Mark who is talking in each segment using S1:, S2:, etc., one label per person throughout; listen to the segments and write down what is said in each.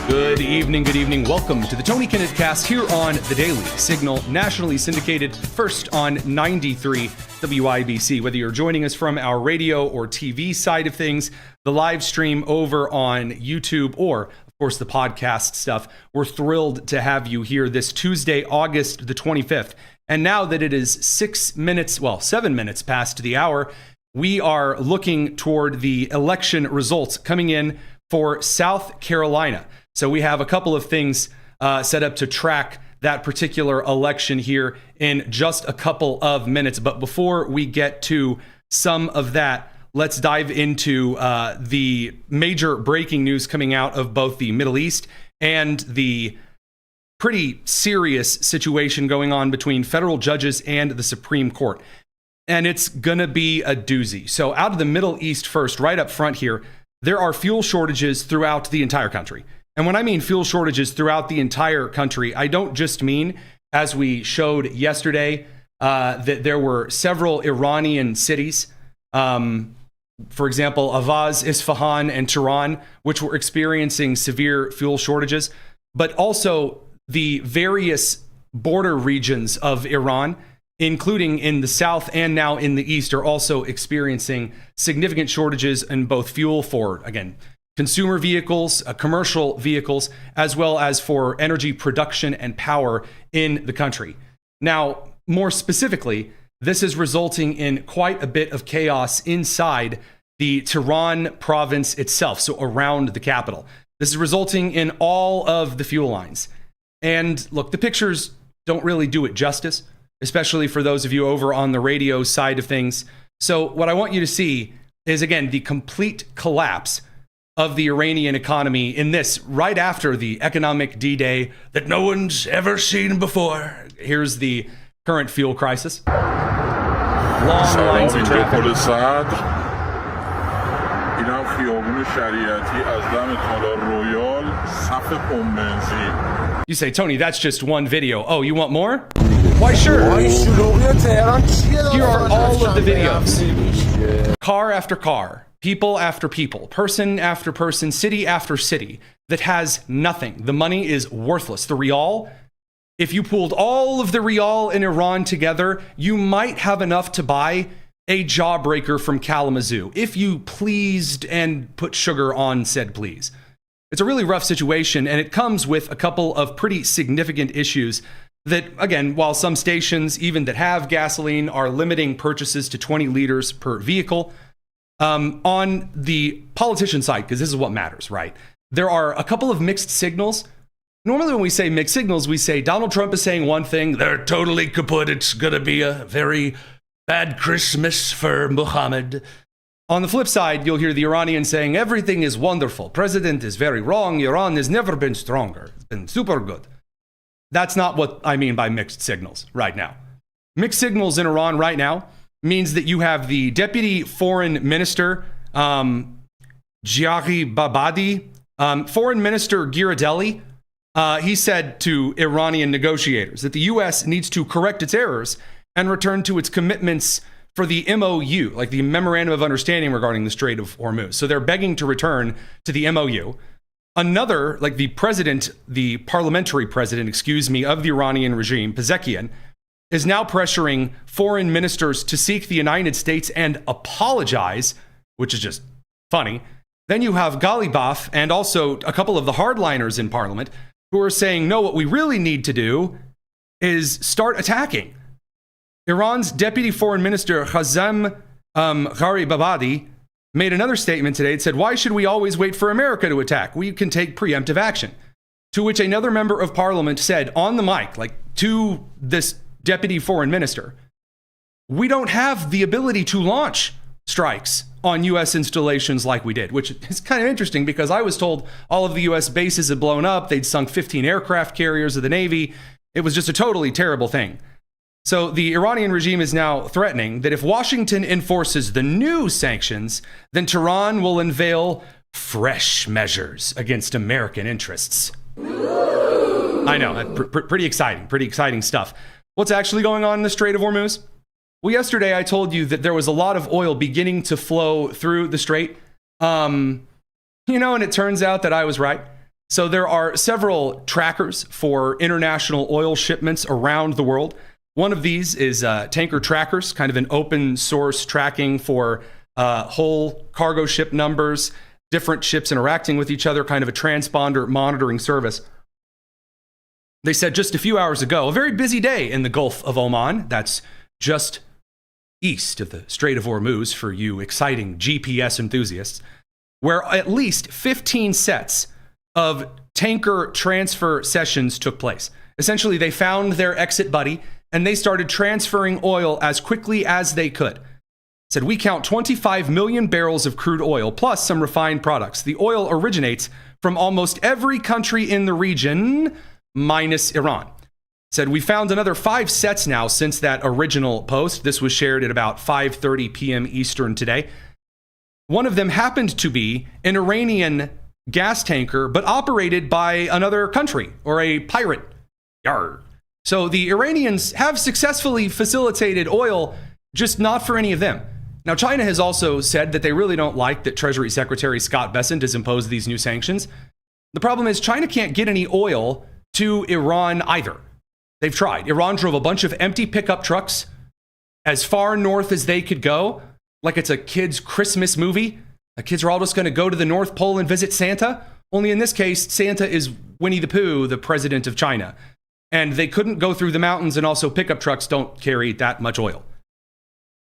S1: Good evening. Welcome to the Tony Kinnett Cast here on the Daily Signal, nationally syndicated, first on 93 WIBC. Whether you're joining us from our radio or TV side of things, the live stream over on YouTube, or of course the podcast stuff, we're thrilled to have you here this Tuesday, August the 25th. And now that it is 7 minutes past the hour, we are looking toward the election results coming in for South Carolina. So we have a couple of things set up to track that particular election here in just a couple of minutes. But before we get to some of that, let's dive into the major breaking news coming out of both the Middle East and the pretty serious situation going on between federal judges and the Supreme Court. And it's going to be a doozy. So out of the Middle East first, right up front here, there are fuel shortages throughout the entire country. And when I mean fuel shortages throughout the entire country, I don't just mean, as we showed yesterday, that there were several Iranian cities, for example, Avaz, Isfahan, and Tehran, which were experiencing severe fuel shortages, but also the various border regions of Iran, including in the south and now in the east, are also experiencing significant shortages in both fuel for, again, consumer vehicles, commercial vehicles, as well as for energy production and power in the country. Now, more specifically, this is resulting in quite a bit of chaos inside the Tehran province itself, so around the capital. This is resulting in all of the fuel lines. And look, the pictures don't really do it justice, especially for those of you over on the radio side of things. So what I want you to see is, again, the complete collapse of the Iranian economy in this, right after the economic D-Day that no one's ever seen before. Here's the current fuel crisis. Long lines of traffic. You say, Tony, that's just one video. Oh, you want more? Why, sure. Here are all of the videos. Car after car, people after people, person after person, city after city that has nothing. The money is worthless. The rial, if you pooled all of the rial in Iran together, you might have enough to buy a jawbreaker from Kalamazoo, if you pleased and put sugar on said please. It's a really rough situation, and it comes with a couple of pretty significant issues that, again, while some stations, even that have gasoline, are limiting purchases to 20 liters per vehicle, on the politician side, because this is what matters, right? There are a couple of mixed signals. Normally when we say mixed signals, we say Donald Trump is saying one thing, they're totally kaput, it's going to be a very bad Christmas for Muhammad. On the flip side, you'll hear the Iranians saying everything is wonderful. President is very wrong. Iran has never been stronger. It's been super good. That's not what I mean by mixed signals right now. Mixed signals in Iran right now means that you have the deputy foreign minister, Jari Babadi, foreign minister Ghirardelli. He said to Iranian negotiators that the U.S. needs to correct its errors and return to its commitments for the MOU, like the Memorandum of Understanding regarding the Strait of Hormuz. So they're begging to return to the MOU. Another, like the parliamentary president, of the Iranian regime, Pezeshkian, is now pressuring foreign ministers to seek the United States and apologize, which is just funny. Then you have Ghalibaf and also a couple of the hardliners in parliament who are saying, no, what we really need to do is start attacking. Iran's deputy foreign minister, Ghari Babadi, made another statement today. It said, why should we always wait for America to attack? We can take preemptive action. To which another member of parliament said on the mic, like to this deputy foreign minister, we don't have the ability to launch strikes on U.S. installations like we did, which is kind of interesting because I was told all of the U.S. bases had blown up. They'd sunk 15 aircraft carriers of the Navy. It was just a totally terrible thing. So the Iranian regime is now threatening that if Washington enforces the new sanctions, then Tehran will unveil fresh measures against American interests. I know, pretty exciting stuff. What's actually going on in the Strait of Hormuz? Well, yesterday I told you that there was a lot of oil beginning to flow through the strait. And it turns out that I was right. So there are several trackers for international oil shipments around the world. One of these is Tanker Trackers, kind of an open source tracking for whole cargo ship numbers, different ships interacting with each other, kind of a transponder monitoring service. They said just a few hours ago, a very busy day in the Gulf of Oman. That's just east of the Strait of Hormuz for you exciting GPS enthusiasts, where at least 15 sets of tanker transfer sessions took place. Essentially, they found their exit buddy and they started transferring oil as quickly as they could. Said, we count 25 million barrels of crude oil plus some refined products. The oil originates from almost every country in the region, minus Iran. Said, we found another 5 sets now since that original post. This was shared at about 5:30 p.m. Eastern today. One of them happened to be an Iranian gas tanker, but operated by another country or a pirate. Yarr. So the Iranians have successfully facilitated oil, just not for any of them. Now, China has also said that they really don't like that Treasury Secretary Scott Bessent has imposed these new sanctions. The problem is China can't get any oil to Iran either. They've tried. Iran drove a bunch of empty pickup trucks as far north as they could go, like it's a kid's Christmas movie. The kids are all just going to go to the North Pole and visit Santa. Only in this case, Santa is Winnie the Pooh, the president of China. And they couldn't go through the mountains, and also pickup trucks don't carry that much oil.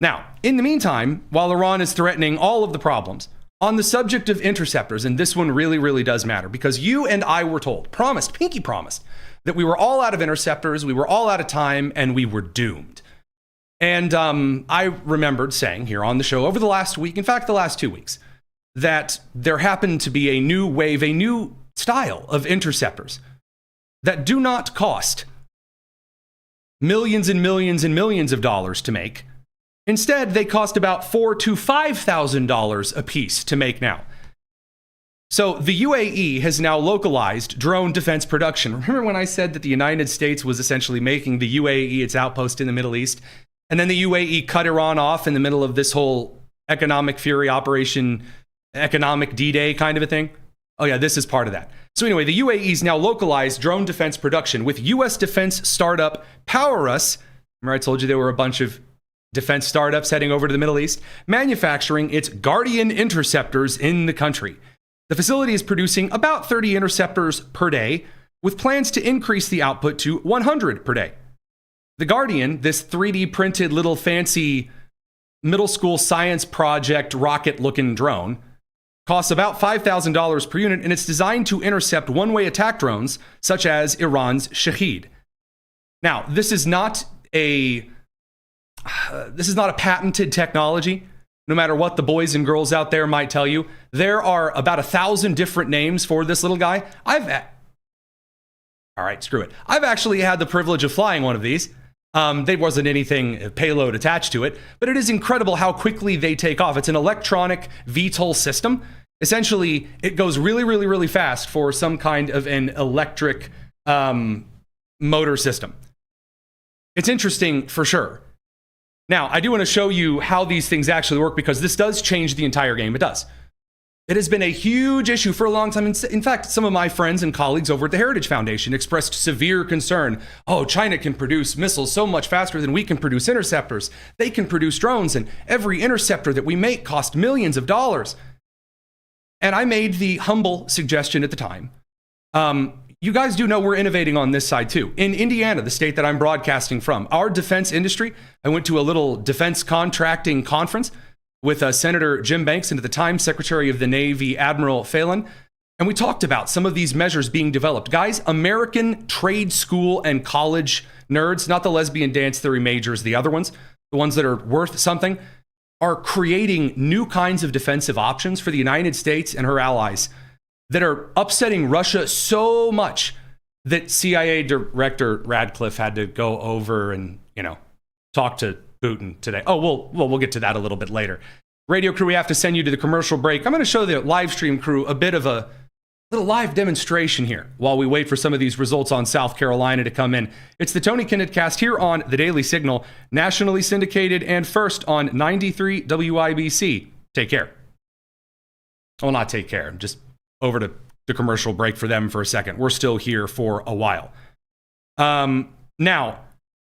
S1: Now, in the meantime, while Iran is threatening all of the problems, on the subject of interceptors, and this one really, really does matter, because you and I were told, pinky promised, that we were all out of interceptors, we were all out of time, and we were doomed. And I remembered saying here on the show over the last week, in fact, the last 2 weeks, that there happened to be a new wave, a new style of interceptors that do not cost millions and millions and millions of dollars to make. Instead, they cost about $4,000 to $5,000 a piece to make now. So the UAE has now localized drone defense production. Remember when I said that the United States was essentially making the UAE its outpost in the Middle East? And then the UAE cut Iran off in the middle of this whole economic fury operation, economic D-Day kind of a thing? Oh yeah, this is part of that. So anyway, the UAE's now localized drone defense production with U.S. defense startup Power Us. Remember I told you there were a bunch of defense startups heading over to the Middle East, manufacturing its Guardian interceptors in the country. The facility is producing about 30 interceptors per day, with plans to increase the output to 100 per day. The Guardian, this 3D printed little fancy middle school science project rocket-looking drone, costs about $5,000 per unit, and it's designed to intercept one-way attack drones, such as Iran's Shahed. Now, this is not a patented technology, no matter what the boys and girls out there might tell you. There are about 1,000 different names for this little guy. All right, screw it. I've actually had the privilege of flying one of these. There wasn't anything payload attached to it, but it is incredible how quickly they take off. It's an electronic VTOL system. Essentially, it goes really, really, really fast for some kind of an electric motor system. It's interesting for sure. Now, I do want to show you how these things actually work, because this does change the entire game. It does. It has been a huge issue for a long time. In fact, some of my friends and colleagues over at the Heritage Foundation expressed severe concern. Oh, China can produce missiles so much faster than we can produce interceptors. They can produce drones, and every interceptor that we make costs millions of dollars. And I made the humble suggestion at the time. You guys do know we're innovating on this side too. In Indiana, the state that I'm broadcasting from, our defense industry, I went to a little defense contracting conference with Senator Jim Banks and at the time Secretary of the Navy Admiral Phelan, and we talked about some of these measures being developed. Guys, American trade school and college nerds, not the lesbian dance theory majors, the other ones, the ones that are worth something, are creating new kinds of defensive options for the United States and her allies that are upsetting Russia so much that CIA Director Radcliffe had to go over and, talk to Putin today. Oh, we'll get to that a little bit later. Radio crew, we have to send you to the commercial break. I'm going to show the live stream crew a bit of a little live demonstration here while we wait for some of these results on South Carolina to come in. It's the Tony Kinnett Cast here on the Daily Signal, nationally syndicated and first on 93 WIBC. Take care. Well, not take care. Just over to the commercial break for them for a second. We're still here for a while. Now,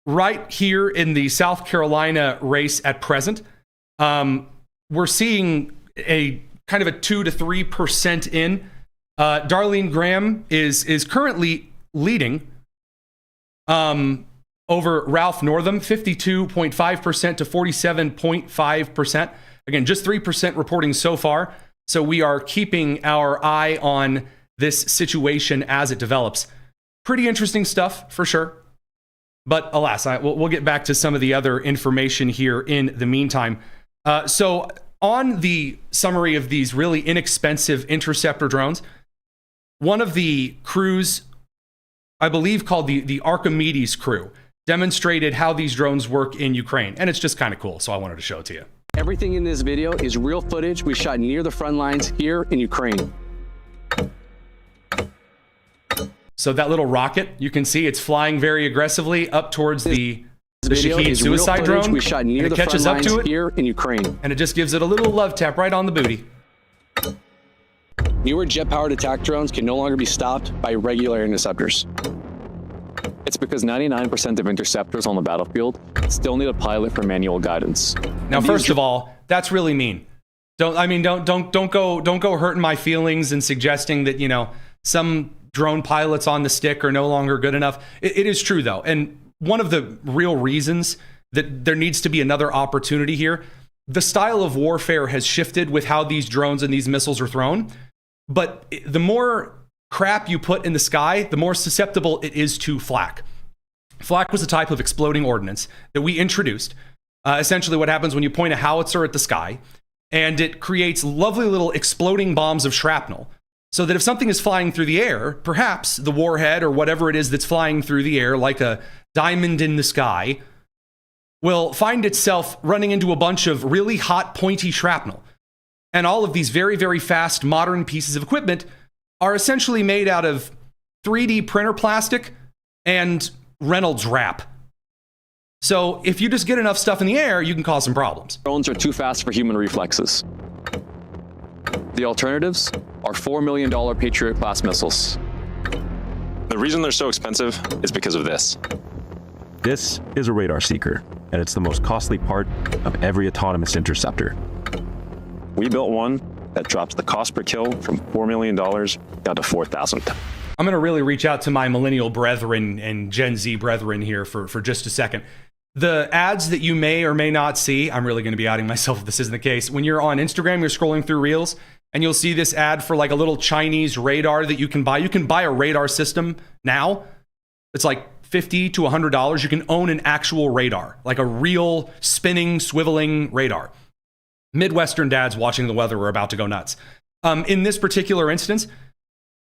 S1: right here in the South Carolina race at present, we're seeing a kind of a 2 to 3% in. Darlene Graham is currently leading over Ralph Northam, 52.5% to 47.5%. Again, just 3% reporting so far. So we are keeping our eye on this situation as it develops. Pretty interesting stuff for sure. But alas, we'll get back to some of the other information here in the meantime. So on the summary of these really inexpensive interceptor drones, one of the crews, I believe called the Archimedes crew, demonstrated how these drones work in Ukraine. And it's just kind of cool, so I wanted to show it to you.
S2: Everything in this video is real footage we shot near the front lines here in Ukraine.
S1: So that little rocket, you can see it's flying very aggressively up towards the Shahid suicide drone.
S2: We shot near
S1: and it
S2: the
S1: catches
S2: front
S1: up to
S2: lines
S1: it
S2: here in Ukraine.
S1: And it just gives it a little love tap right on the booty.
S2: Newer jet-powered attack drones can no longer be stopped by regular interceptors. It's because 99% of interceptors on the battlefield still need a pilot for manual guidance.
S1: Now, first of all, that's really mean. Don't go hurting my feelings and suggesting that, you know, some drone pilots on the stick are no longer good enough. It is true though. And one of the real reasons that there needs to be another opportunity here, the style of warfare has shifted with how these drones and these missiles are thrown. But the more crap you put in the sky, the more susceptible it is to flak. Flak was a type of exploding ordnance that we introduced. Essentially what happens when you point a howitzer at the sky, and it creates lovely little exploding bombs of shrapnel, so that if something is flying through the air, perhaps the warhead or whatever it is that's flying through the air, like a diamond in the sky, will find itself running into a bunch of really hot, pointy shrapnel. And all of these very, very fast modern pieces of equipment are essentially made out of 3D printer plastic and Reynolds wrap. So if you just get enough stuff in the air, you can cause some problems.
S2: Drones are too fast for human reflexes. The alternatives are $4 million Patriot-class missiles.
S3: The reason they're so expensive is because of this.
S4: This is a radar seeker, and it's the most costly part of every autonomous interceptor.
S3: We built one that drops the cost per kill from $4 million down to $4,000.
S1: I'm going to really reach out to my millennial brethren and Gen Z brethren here for just a second. The ads that you may or may not see, I'm really going to be outing myself if this isn't the case. When you're on Instagram, you're scrolling through Reels, and you'll see this ad for like a little Chinese radar that you can buy. You can buy a radar system now. It's like $50 to $100. You can own an actual radar, like a real spinning, swiveling radar. Midwestern dads watching the weather are about to go nuts. In this particular instance,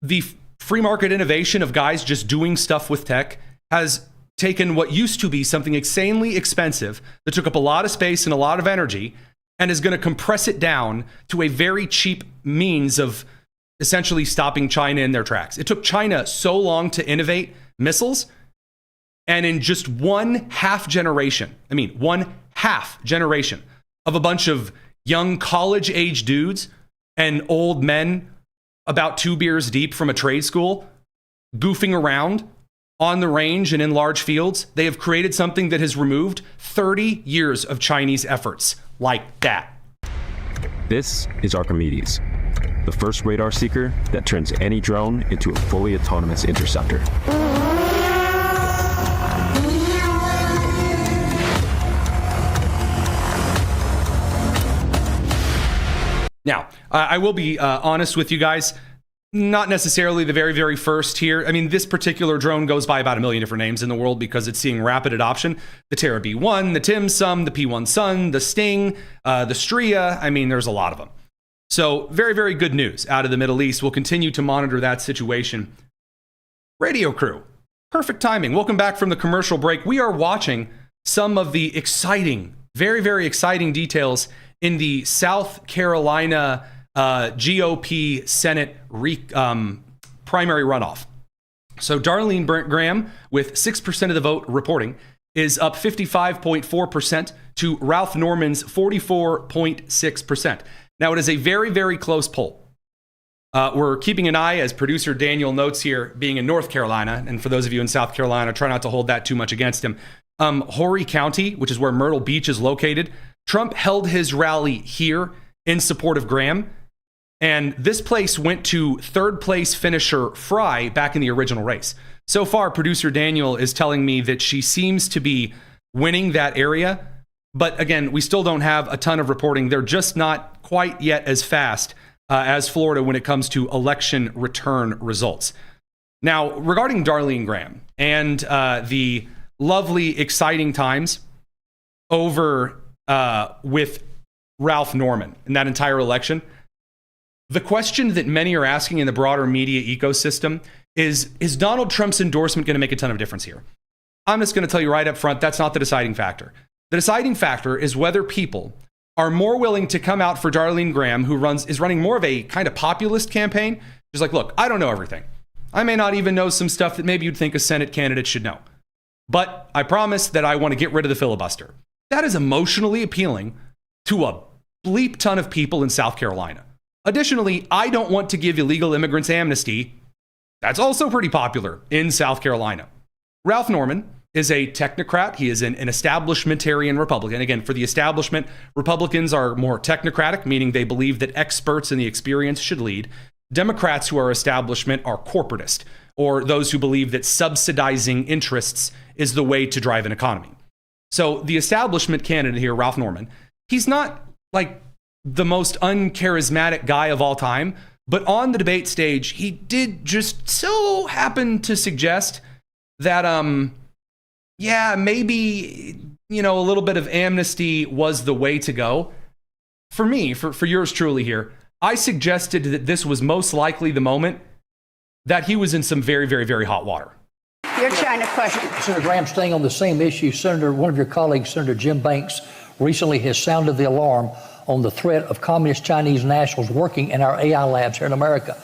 S1: the free market innovation of guys just doing stuff with tech has taken what used to be something insanely expensive that took up a lot of space and a lot of energy and is going to compress it down to a very cheap means of essentially stopping China in their tracks. It took China so long to innovate missiles, and in just one half generation of a bunch of young college-age dudes and old men about 2 beers deep from a trade school goofing around on the range and in large fields, they have created something that has removed 30 years of Chinese efforts like that.
S4: This is Archimedes, the first radar seeker that turns any drone into a fully autonomous interceptor.
S1: Now, I will be honest with you guys. Not necessarily the very, very first here. I mean, this particular drone goes by about 1 million different names in the world because it's seeing rapid adoption. The Terra B1, the Tim Sum, the P1 Sun, the Sting, the Stria. I mean, there's a lot of them. So very, very good news out of the Middle East. We'll continue to monitor that situation. Radio crew, perfect timing. Welcome back from the commercial break. We are watching some of the exciting, very, very exciting details in the South Carolina GOP Senate primary runoff. So Darlene Graham, with 6% of the vote reporting, is up 55.4% to Ralph Norman's 44.6%. Now, it is a very, very close poll. We're keeping an eye, as producer Daniel notes here, being in North Carolina, and for those of you in South Carolina, try not to hold that too much against him. Horry County, which is where Myrtle Beach is located, Trump held his rally here in support of Graham, and this place went to third place finisher Fry back in the original race. So far, producer Daniel is telling me that she seems to be winning that area, but again, we still don't have a ton of reporting. They're just not quite yet as fast as Florida when it comes to election return results. Now, regarding Darlene Graham and the lovely, exciting times over with Ralph Norman in that entire election, the question that many are asking in the broader media ecosystem is Donald Trump's endorsement going to make a ton of difference here? I'm just going to tell you right up front, that's not the deciding factor. The deciding factor is whether people are more willing to come out for Darlene Graham, who is running more of a kind of populist campaign. She's like, look, I don't know everything. I may not even know some stuff that maybe you'd think a Senate candidate should know. But I promise that I want to get rid of the filibuster. That is emotionally appealing to a bleep ton of people in South Carolina. Additionally, I don't want to give illegal immigrants amnesty. That's also pretty popular in South Carolina. Ralph Norman is a technocrat. He is an establishmentarian Republican. Again, for the establishment, Republicans are more technocratic, meaning they believe that experts and the experience should lead. Democrats who are establishment are corporatist, or those who believe that subsidizing interests is the way to drive an economy. So the establishment candidate here, Ralph Norman, he's not like the most uncharismatic guy of all time, but on the debate stage, he did just so happen to suggest that, maybe, a little bit of amnesty was the way to go. For me, for yours truly here, I suggested that this was most likely the moment that he was in some very, very, very hot water.
S5: Your China question.
S6: Senator Graham, staying on the same issue, one of your colleagues, Senator Jim Banks, recently has sounded the alarm on the threat of communist Chinese nationals working in our AI labs here in America.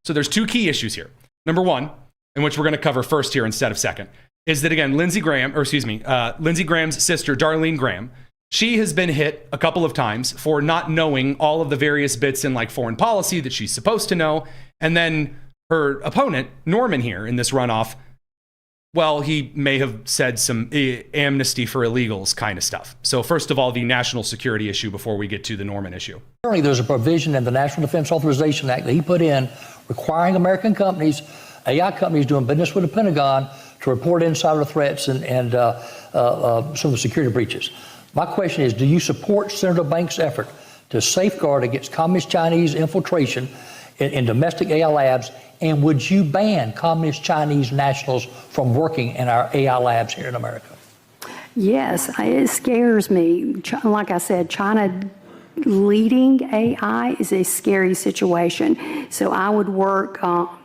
S1: So there's two key issues here. Number one, in which we're going to cover first here instead of second, is that, again, Lindsey Graham's sister, Darlene Graham, she has been hit a couple of times for not knowing all of the various bits in like foreign policy that she's supposed to know. And then her opponent, Norman, here in this runoff, well, he may have said some amnesty for illegals kind of stuff. So first of all, the national security issue before we get to the Norman issue.
S6: Currently, there's a provision in the National Defense Authorization Act that he put in requiring American companies, AI companies doing business with the Pentagon, to report insider threats and some of the security breaches. My question is, do you support Senator Banks' effort to safeguard against communist Chinese infiltration in domestic AI labs? And would you ban communist Chinese nationals from working in our AI labs here in America?
S5: Yes, it scares me. Like I said, China leading AI is a scary situation. So I would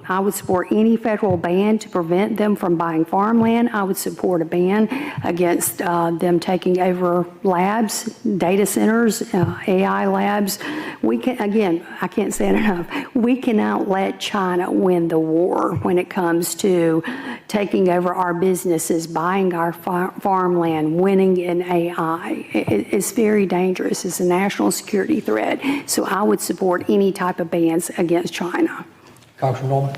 S5: I would support any federal ban to prevent them from buying farmland. I would support a ban against them taking over labs, data centers, AI labs. I can't say it enough. We cannot let China win the war when it comes to taking over our businesses, buying our farmland, winning in AI. It's very dangerous. It's a national security threat. So I would support any type of bans against China.
S6: Congressman Norman?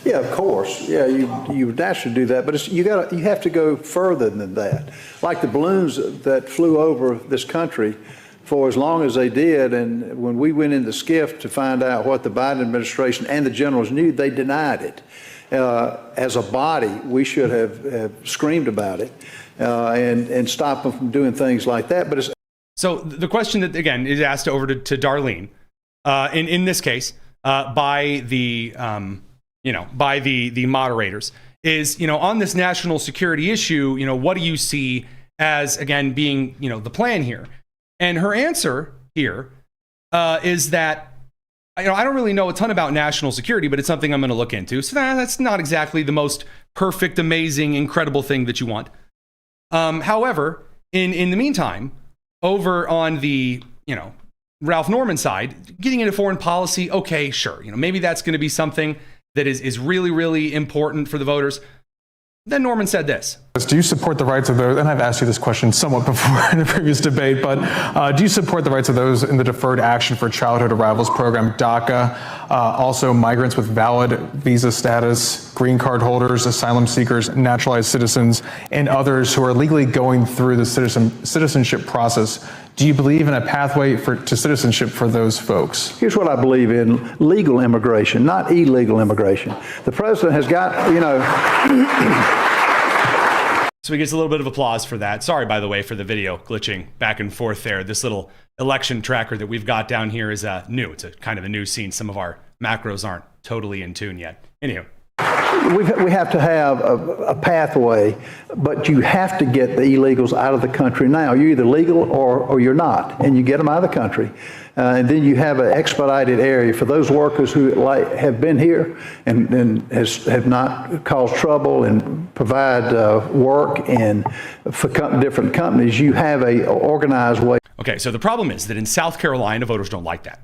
S7: Yeah, of course. Yeah, you would naturally do that, but you have to go further than that. Like the balloons that flew over this country for as long as they did, and when we went into SCIF to find out what the Biden administration and the generals knew, they denied it. As a body, we should have screamed about it and stopped them from doing things like that. But
S1: so the question that, again, is asked over to Darlene, in this case, by the moderators is, on this national security issue, what do you see as, again, being, the plan here? And her answer here is that, I don't really know a ton about national security, but it's something I'm going to look into. So that's not exactly the most perfect, amazing, incredible thing that you want. However, in the meantime, over on the, Ralph Norman side, getting into foreign policy, okay, sure. Maybe that's going to be something that is really, really important for the voters. Then Norman said this.
S8: Do you support the rights of those, and I've asked you this question somewhat before in a previous debate, but do you support the rights of those in the Deferred Action for Childhood Arrivals program, DACA? Also, migrants with valid visa status, green card holders, asylum seekers, naturalized citizens, and others who are legally going through the citizenship process. Do you believe in a pathway to citizenship for those folks?
S7: Here's what I believe in: legal immigration, not illegal immigration. The president has got,
S1: So he gets a little bit of applause for that. Sorry, by the way, for the video glitching back and forth there. This little election tracker that we've got down here is new. It's a kind of a new scene. Some of our macros aren't totally in tune yet. Anywho.
S7: We have to have a pathway, but you have to get the illegals out of the country now. You're either legal or you're not, and you get them out of the country. And then you have an expedited area for those workers who have been here and have not caused trouble and provide work and for different companies. You have a organized way.
S1: Okay, so the problem is that in South Carolina, voters don't like that.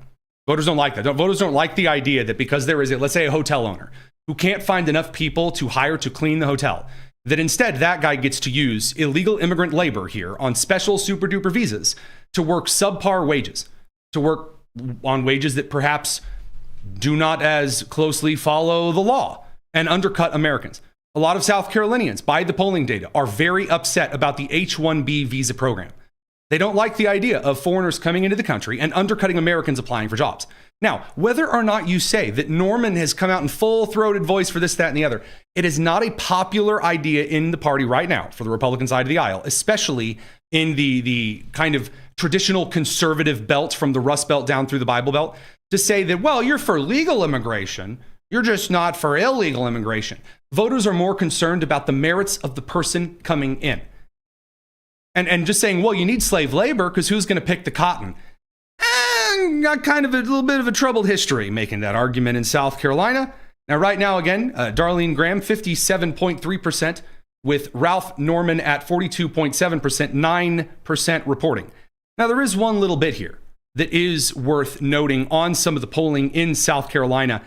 S1: Voters don't like that. Voters don't like the idea that because there is, let's say, a hotel owner who can't find enough people to hire to clean the hotel, that instead that guy gets to use illegal immigrant labor here on special super duper visas to work subpar wages, to work on wages that perhaps do not as closely follow the law and undercut Americans. A lot of South Carolinians, by the polling data, are very upset about the H-1B visa program. They don't like the idea of foreigners coming into the country and undercutting Americans applying for jobs. Now, whether or not you say that Norman has come out in full-throated voice for this, that, and the other, it is not a popular idea in the party right now for the Republican side of the aisle, especially in the kind of traditional conservative belt from the Rust Belt down through the Bible Belt, to say that, well, you're for legal immigration, you're just not for illegal immigration. Voters are more concerned about the merits of the person coming in. And just saying, well, you need slave labor because who's going to pick the cotton? Got kind of a little bit of a troubled history making that argument in South Carolina. Now, right now, again, Darlene Graham, 57.3%, with Ralph Norman at 42.7%, 9% reporting. Now, there is one little bit here that is worth noting on some of the polling in South Carolina,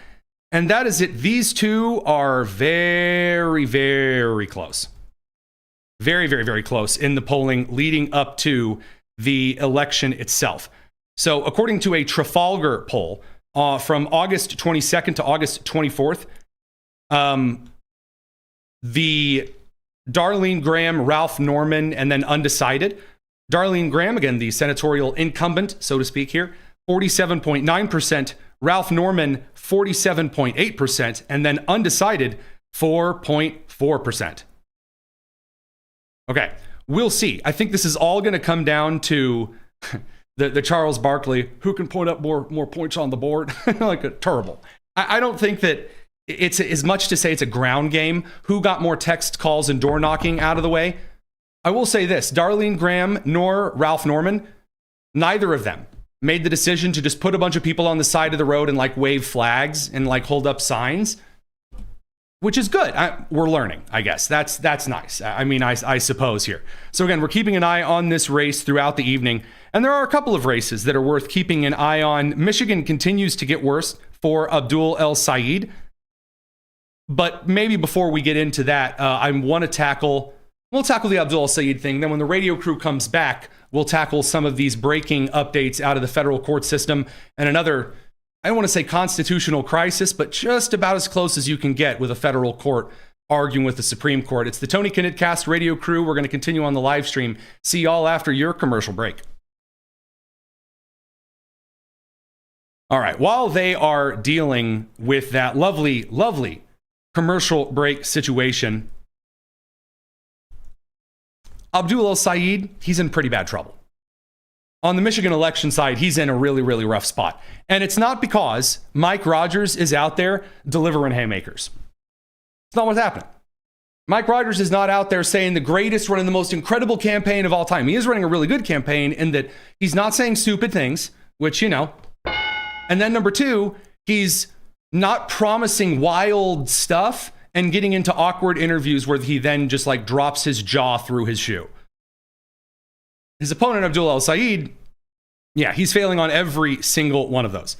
S1: and that is that these two are very, very close. Very, very, very close in the polling leading up to the election itself. So according to a Trafalgar poll from August 22nd to August 24th, the Darlene Graham, Ralph Norman, and then undecided. Darlene Graham, again, the senatorial incumbent, so to speak here, 47.9%. Ralph Norman, 47.8%. And then undecided, 4.4%. Okay, we'll see. I think this is all going to come down to the Charles Barkley, who can point up more points on the board, like a terrible. I don't think that it's as much to say it's a ground game. Who got more text calls and door knocking out of the way? I will say this, Darlene Graham nor Ralph Norman, neither of them made the decision to just put a bunch of people on the side of the road and like wave flags and like hold up signs, which is good. We're learning, I guess. That's nice. I mean, I suppose here. So again, we're keeping an eye on this race throughout the evening. And there are a couple of races that are worth keeping an eye on. Michigan continues to get worse for Abdul El-Sayed. But maybe before we get into that, we'll tackle the Abdul El-Sayed thing. Then when the radio crew comes back, we'll tackle some of these breaking updates out of the federal court system and another, I don't want to say constitutional crisis, but just about as close as you can get with a federal court arguing with the Supreme Court. It's the Tony Kinnett Cast radio crew. We're going to continue on the live stream. See y'all after your commercial break. All right, while they are dealing with that lovely, lovely commercial break situation, Abdul El-Sayed, he's in pretty bad trouble. On the Michigan election side, he's in a really, really rough spot. And it's not because Mike Rogers is out there delivering haymakers. It's not what's happening. Mike Rogers is not out there saying the greatest, running the most incredible campaign of all time. He is running a really good campaign in that he's not saying stupid things, which, you know. And then number two, he's not promising wild stuff and getting into awkward interviews where he then just like drops his jaw through his shoe. His opponent, Abdul El-Sayed, yeah, he's failing on every single one of those.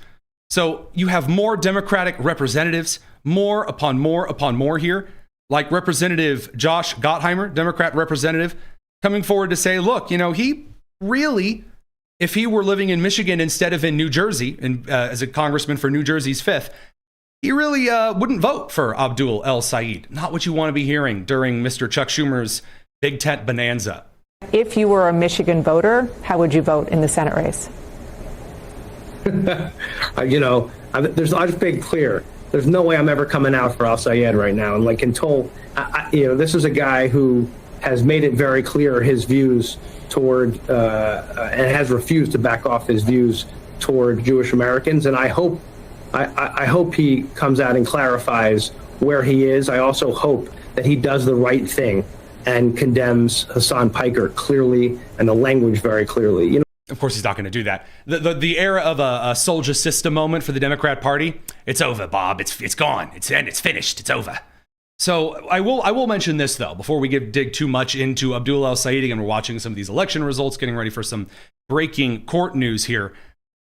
S1: So you have more Democratic representatives, more upon more here, like Representative Josh Gottheimer, Democrat representative, coming forward to say, look, you know, he really if he were living in Michigan instead of in New Jersey, and as a congressman for New Jersey's 5th, he really wouldn't vote for Abdul El-Sayed. Not what you want to be hearing during Mr. Chuck Schumer's big tent bonanza.
S9: If you were a Michigan voter, how would you vote in the Senate race?
S10: I've just made clear. There's no way I'm ever coming out for El-Sayed right now. And this is a guy who has made it very clear his views toward and has refused to back off his views toward Jewish Americans. And I hope he comes out and clarifies where he is. I also hope that he does the right thing and condemns Hassan Piker clearly and the language very clearly.
S1: Of course, he's not going to do that. The era of a SURGES system moment for the Democrat Party, it's over, Bob. It's gone. It's finished. It's over. So I will mention this, though, before we dig too much into Abdul El-Sayed, and we're watching some of these election results, getting ready for some breaking court news here.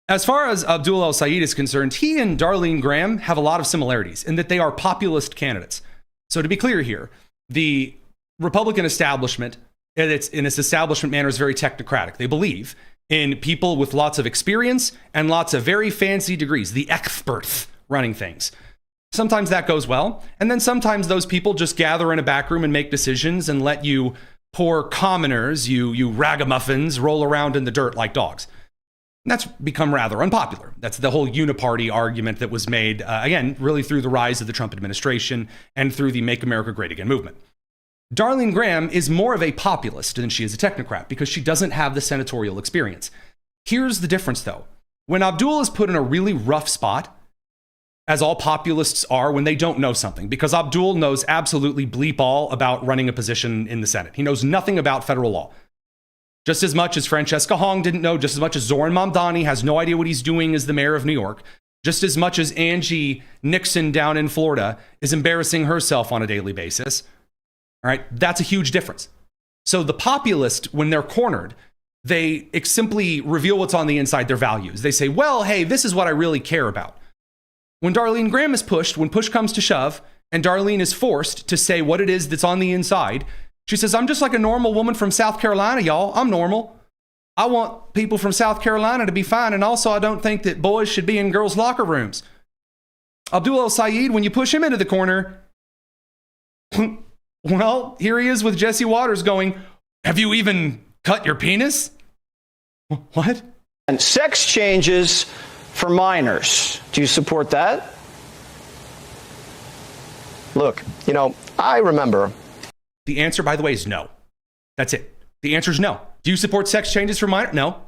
S1: As far as Abdul El-Sayed is concerned, he and Darlene Graham have a lot of similarities in that they are populist candidates. So to be clear here, the Republican establishment, in its establishment manner, is very technocratic. They believe in people with lots of experience and lots of very fancy degrees, the experts running things. Sometimes that goes well, and then sometimes those people just gather in a back room and make decisions and let you poor commoners, you ragamuffins, roll around in the dirt like dogs. And that's become rather unpopular. That's the whole uniparty argument that was made, again, really through the rise of the Trump administration and through the Make America Great Again movement. Darlene Graham is more of a populist than she is a technocrat because she doesn't have the senatorial experience. Here's the difference, though. When Abdul is put in a really rough spot, as all populists are when they don't know something, because Abdul knows absolutely bleep all about running a position in the Senate. He knows nothing about federal law. Just as much as Francesca Hong didn't know, just as much as Zoran Mamdani has no idea what he's doing as the mayor of New York, just as much as Angie Nixon down in Florida is embarrassing herself on a daily basis. All right, that's a huge difference. So the populist, when they're cornered, they simply reveal what's on the inside, their values. They say, well, hey, this is what I really care about. When Darlene Graham is pushed, when push comes to shove, and Darlene is forced to say what it is that's on the inside, she says, I'm just like a normal woman from South Carolina, y'all. I'm normal. I want people from South Carolina to be fine, and also I don't think that boys should be in girls' locker rooms. Abdul El-Sayed, when you push him into the corner, well, here he is with Jesse Waters going, have you even cut your penis? What?
S11: And sex changes for minors. Do you support that? Look, I remember.
S1: The answer, by the way, is no. That's it. The answer is no. Do you support sex changes for minors? No.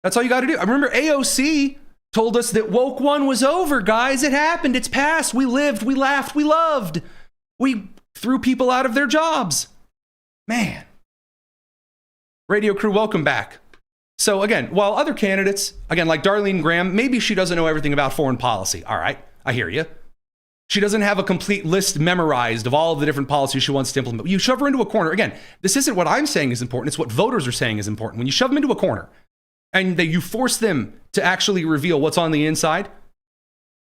S1: That's all you got to do. I remember AOC told us that woke one was over, guys. It happened. It's past. We lived. We laughed. We loved. We threw people out of their jobs. Man. Radio crew, welcome back. So again, while other candidates, again, like Darlene Graham, maybe she doesn't know everything about foreign policy. All right, I hear you. She doesn't have a complete list memorized of all of the different policies she wants to implement. You shove her into a corner. Again, this isn't what I'm saying is important. It's what voters are saying is important. When you shove them into a corner and you force them to actually reveal what's on the inside,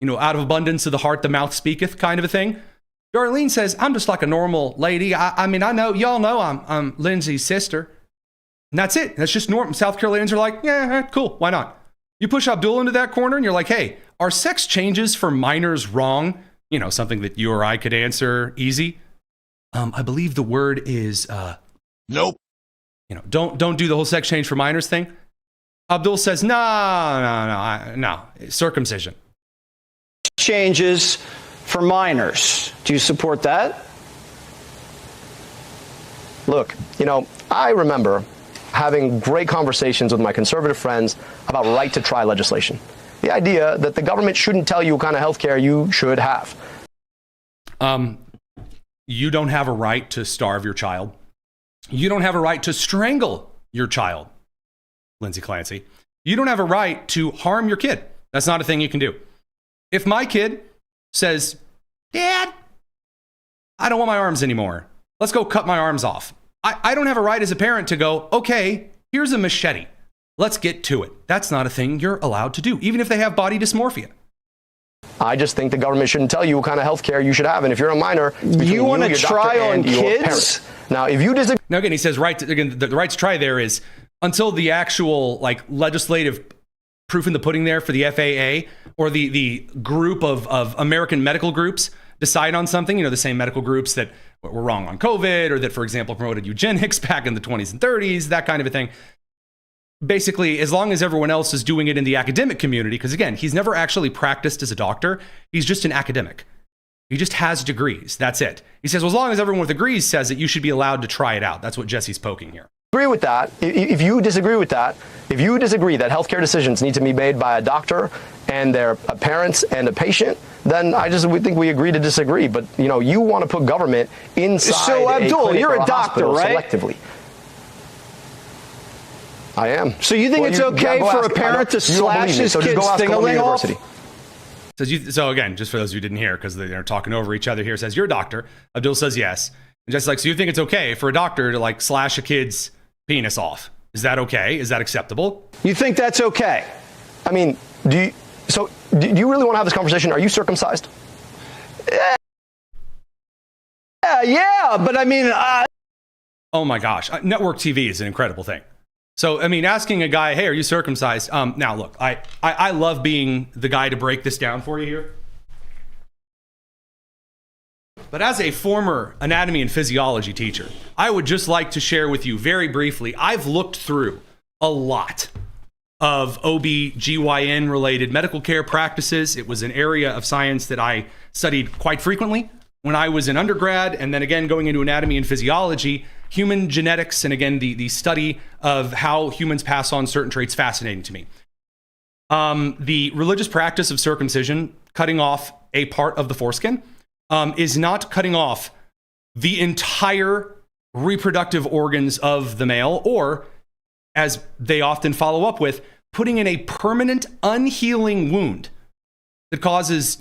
S1: out of abundance of the heart, the mouth speaketh kind of a thing. Darlene says, I'm just like a normal lady. I know, y'all know I'm Lindsay's sister. And that's it. That's just normal. South Carolinians are like, yeah, cool. Why not? You push Abdul into that corner and you're like, hey, are sex changes for minors wrong? Something that you or I could answer easy. I believe the word is,
S12: nope.
S1: Don't do the whole sex change for minors thing. Abdul says, no, circumcision.
S11: Changes for minors. Do you support that? Look, I remember having great conversations with my conservative friends about right to try legislation. The idea that the government shouldn't tell you what kind of health care you should have.
S1: You don't have a right to starve your child. You don't have a right to strangle your child, Lindsay Clancy. You don't have a right to harm your kid. That's not a thing you can do. If my kid says, Dad, I don't want my arms anymore. Let's go cut my arms off. I don't have a right as a parent to go, okay, here's a machete. Let's get to it. That's not a thing you're allowed to do, even if they have body dysmorphia.
S11: I just think the government shouldn't tell you what kind of health care you should have. And if you're a minor,
S12: you want to try on kids?
S11: Now, if you disagree.
S1: Now, again, he says the right to try there is until the actual like legislative proof in the pudding there for the FAA or the group of American medical groups decide on something, the same medical groups that were wrong on COVID or that, for example, promoted eugenics back in the 20s and 30s, that kind of a thing. Basically, as long as everyone else is doing it in the academic community, because again, he's never actually practiced as a doctor. He's just an academic. He just has degrees. That's it. He says, well, as long as everyone with degrees says it, you should be allowed to try it out. That's what Jesse's poking here.
S11: Agree with that. If you disagree with that, if you disagree that healthcare decisions need to be made by a doctor and their parents and a patient, then we think we agree to disagree. But you want to put government inside.
S12: So Abdul, you're a doctor, right?
S11: Selectively. I am.
S12: So you think it's okay for a parent to slash his kid's thing-a-ling off?
S1: So again, just for those who didn't hear, because they're talking over each other here, says, you're a doctor. Abdul says yes. And Jesse's like, so you think it's okay for a doctor to like slash a kid's penis off? Is that okay? Is that acceptable?
S12: You think that's okay?
S11: I mean, do you really want to have this conversation? Are you circumcised?
S12: Yeah, but I mean...
S1: Oh my gosh. Network TV is an incredible thing. So, I mean, asking a guy, hey, are you circumcised? Now, look, I love being the guy to break this down for you here. But as a former anatomy and physiology teacher, I would just like to share with you very briefly, I've looked through a lot of OB/GYN related medical care practices. It was an area of science that I studied quite frequently when I was in undergrad, and then again going into anatomy and physiology. Human genetics, and again, the study of how humans pass on certain traits, fascinating to me. The religious practice of circumcision, cutting off a part of the foreskin, is not cutting off the entire reproductive organs of the male, or, as they often follow up with, putting in a permanent, unhealing wound that causes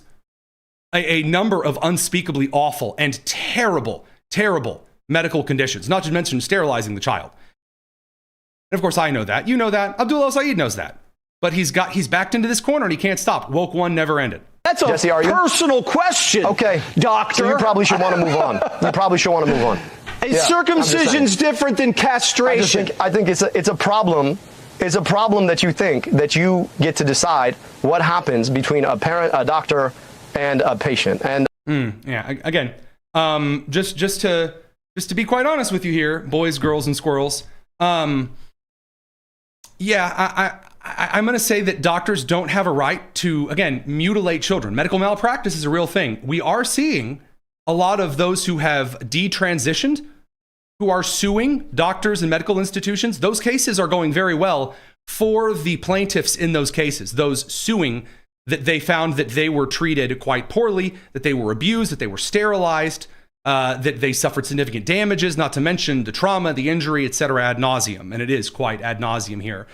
S1: a number of unspeakably awful and terrible, terrible medical conditions, not to mention sterilizing the child. And of course, I know that. You know that. Abdul El-Sayed knows that. But he's backed into this corner and he can't stop. Woke one never ended.
S12: That's a
S11: Jesse,
S12: personal question.
S11: Okay.
S12: Doctor.
S11: So you probably should want to move on.
S12: Circumcision's different than castration.
S11: I think it's a problem. It's a problem that you think that you get to decide what happens between a parent, a doctor, and a patient. And
S1: again, just to be quite honest with you here, boys, girls, and squirrels. I'm going to say that doctors don't have a right to, again, mutilate children. Medical malpractice is a real thing. We are seeing a lot of those who have detransitioned, who are suing doctors and medical institutions. Those cases are going very well for the plaintiffs in those cases, those suing that they found that they were treated quite poorly, that they were abused, that they were sterilized, that they suffered significant damages, not to mention the trauma, the injury, etc. ad nauseum. And it is quite ad nauseum here.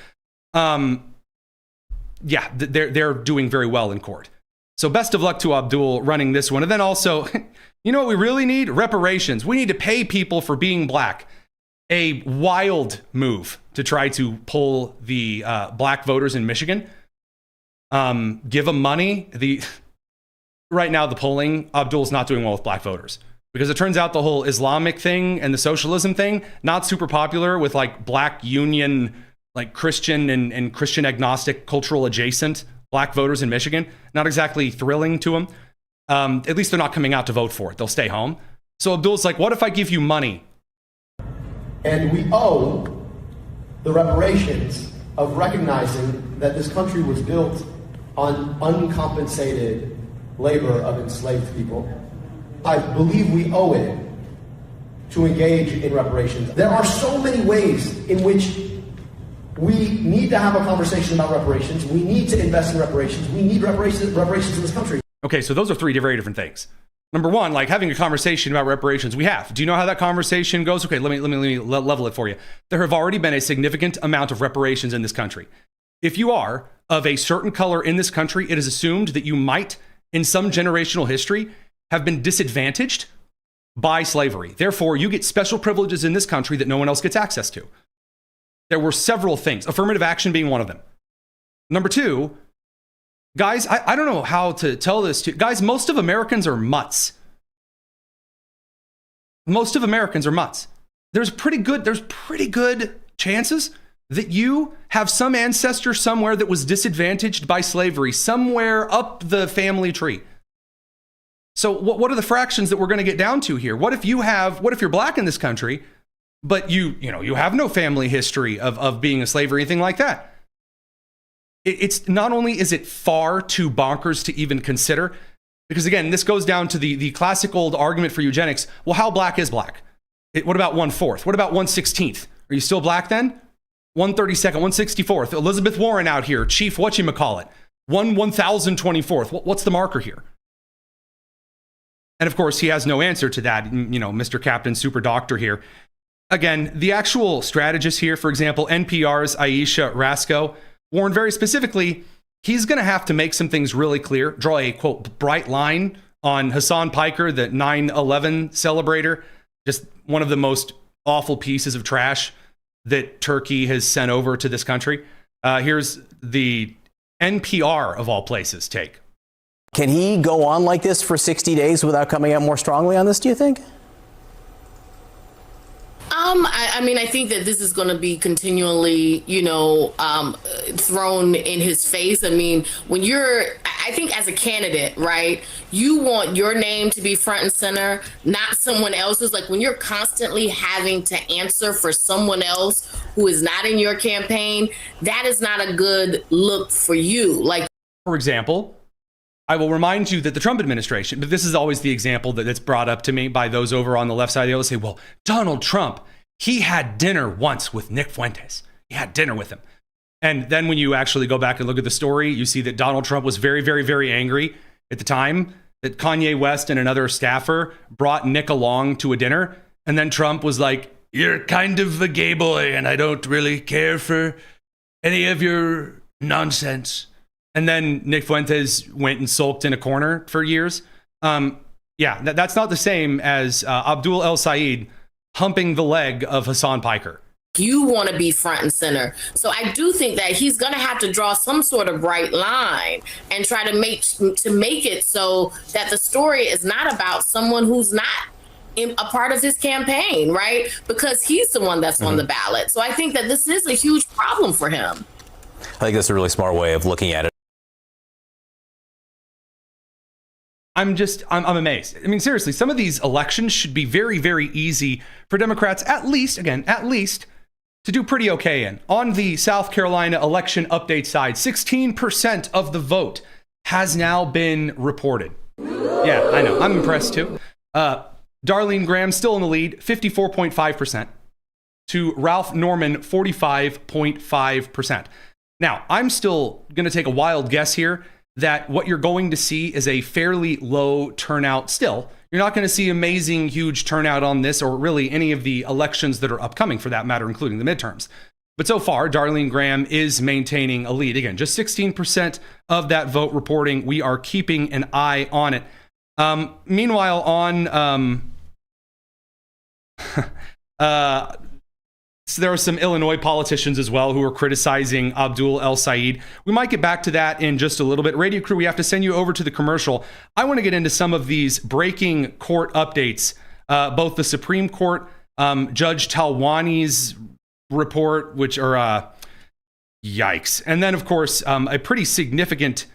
S1: They're doing very well in court. So best of luck to Abdul running this one. And then also, you know what we really need? Reparations. We need to pay people for being black. A wild move to try to pull the black voters in Michigan. Give them money. Right now, the polling, Abdul's not doing well with black voters. Because it turns out the whole Islamic thing and the socialism thing, not super popular with like black union, like Christian and Christian agnostic, cultural adjacent black voters in Michigan. Not exactly thrilling to them. At least they're not coming out to vote for it. They'll stay home. So Abdul's like, what if I give you money?
S13: And we owe the reparations of recognizing that this country was built on uncompensated labor of enslaved people. I believe we owe it to engage in reparations. There are so many ways in which we need to have a conversation about reparations. We need to invest in reparations. We need reparations in this country.
S1: Okay, so those are three very different things. Number one, like having a conversation about reparations, we have. Do you know how that conversation goes? Okay, let me level it for you. There have already been a significant amount of reparations in this country. If you are of a certain color in this country, it is assumed that you might, in some generational history, have been disadvantaged by slavery. Therefore, you get special privileges in this country that no one else gets access to. There were several things, affirmative action being one of them. Number two, guys, I don't know how to tell this to you. Guys, most of Americans are mutts. Most of Americans are mutts. There's pretty good chances that you have some ancestor somewhere that was disadvantaged by slavery, somewhere up the family tree. So what are the fractions that we're going to get down to here? What if you're black in this country, but you have no family history of being a slave or anything like that? It's not only is it far too bonkers to even consider, because again, this goes down to the classic old argument for eugenics. Well, how black is black? What about 1/4? What about 1/16? Are you still black then? 1/32nd, 1/64th. Elizabeth Warren out here, Chief whatchamacallit. 1/1024th. What's the marker here? And of course, he has no answer to that, Mr. Captain Super Doctor here. Again, the actual strategist here, for example, NPR's Aisha Rasco, warned very specifically, he's going to have to make some things really clear, draw a, quote, bright line on Hassan Piker, the 9/11 celebrator, just one of the most awful pieces of trash that Turkey has sent over to this country. Here's the NPR, of all places, take.
S14: Can he go on like this for 60 days without coming out more strongly on this, do you think?
S15: I think that this is going to be continually, thrown in his face. I think as a candidate, right, you want your name to be front and center, not someone else's. Like when you're constantly having to answer for someone else who is not in your campaign, that is not a good look for you. Like,
S1: for example, I will remind you that the Trump administration, but this is always the example that's brought up to me by those over on the left side. They always say, well, Donald Trump, he had dinner once with Nick Fuentes. He had dinner with him. And then when you actually go back and look at the story, you see that Donald Trump was very, very, very angry at the time that Kanye West and another staffer brought Nick along to a dinner. And then Trump was like, you're kind of a gay boy and I don't really care for any of your nonsense. And then Nick Fuentes went and sulked in a corner for years. That's not the same as Abdul El-Sayed humping the leg of Hassan Piker.
S15: You want to be front and center. So I do think that he's going to have to draw some sort of bright line and try to make it so that the story is not about someone who's not a part of his campaign, right? Because he's the one that's on the ballot. So I think that this is a huge problem for him.
S14: I think that's a really smart way of looking at it.
S1: I'm amazed. I mean, seriously, some of these elections should be very, very easy for Democrats, at least, to do pretty okay in. On the South Carolina election update side, 16% of the vote has now been reported. Yeah, I know. I'm impressed too. Darlene Graham still in the lead, 54.5%, to Ralph Norman, 45.5%. Now, I'm still going to take a wild guess here that what you're going to see is a fairly low turnout still. You're not going to see amazing, huge turnout on this or really any of the elections that are upcoming for that matter, including the midterms. But so far, Darlene Graham is maintaining a lead. Again, just 16% of that vote reporting. We are keeping an eye on it. Meanwhile, on so there are some Illinois politicians as well who are criticizing Abdul El-Sayed. We might get back to that in just a little bit. Radio crew, we have to send you over to the commercial. I want to get into some of these breaking court updates, both the Supreme Court, Judge Talwani's report, which are yikes. And then, of course, a pretty significant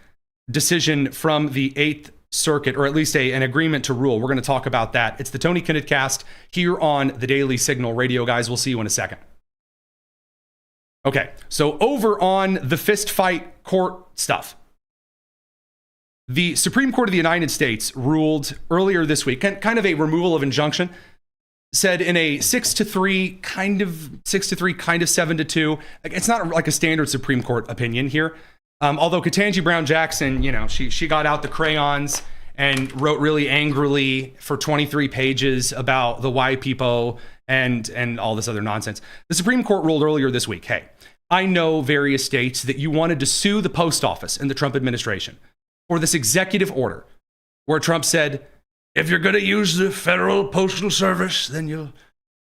S1: decision from the 8th Circuit, or at least an agreement to rule. We're going to talk about that. It's the Tony Kinnett Cast here on the Daily Signal Radio, guys. We'll see you in a second. Okay, so over on the fist fight court stuff. The Supreme Court of the United States ruled earlier this week, kind of a removal of injunction, said in a 6-3, kind of 7-2. It's not like a standard Supreme Court opinion here. Although Ketanji Brown Jackson, she got out the crayons and wrote really angrily for 23 pages about the YPO and all this other nonsense. The Supreme Court ruled earlier this week, hey, I know various states that you wanted to sue the post office and the Trump administration for this executive order where Trump said, if you're going to use the Federal Postal Service, then you'll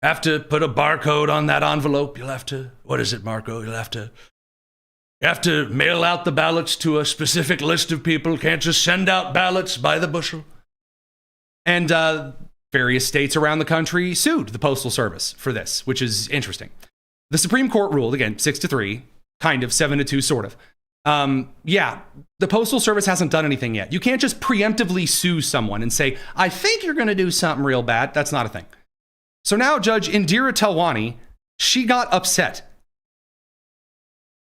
S1: have to put a barcode on that envelope. You'll have to, what is it, Marco? You have to mail out the ballots to a specific list of people. Can't just send out ballots by the bushel. And various states around the country sued the Postal Service for this, which is interesting. The Supreme Court ruled, again, 6-3, kind of, 7-2, sort of. Yeah, the Postal Service hasn't done anything yet. You can't just preemptively sue someone and say, I think you're going to do something real bad. That's not a thing. So now Judge Indira Talwani, she got upset.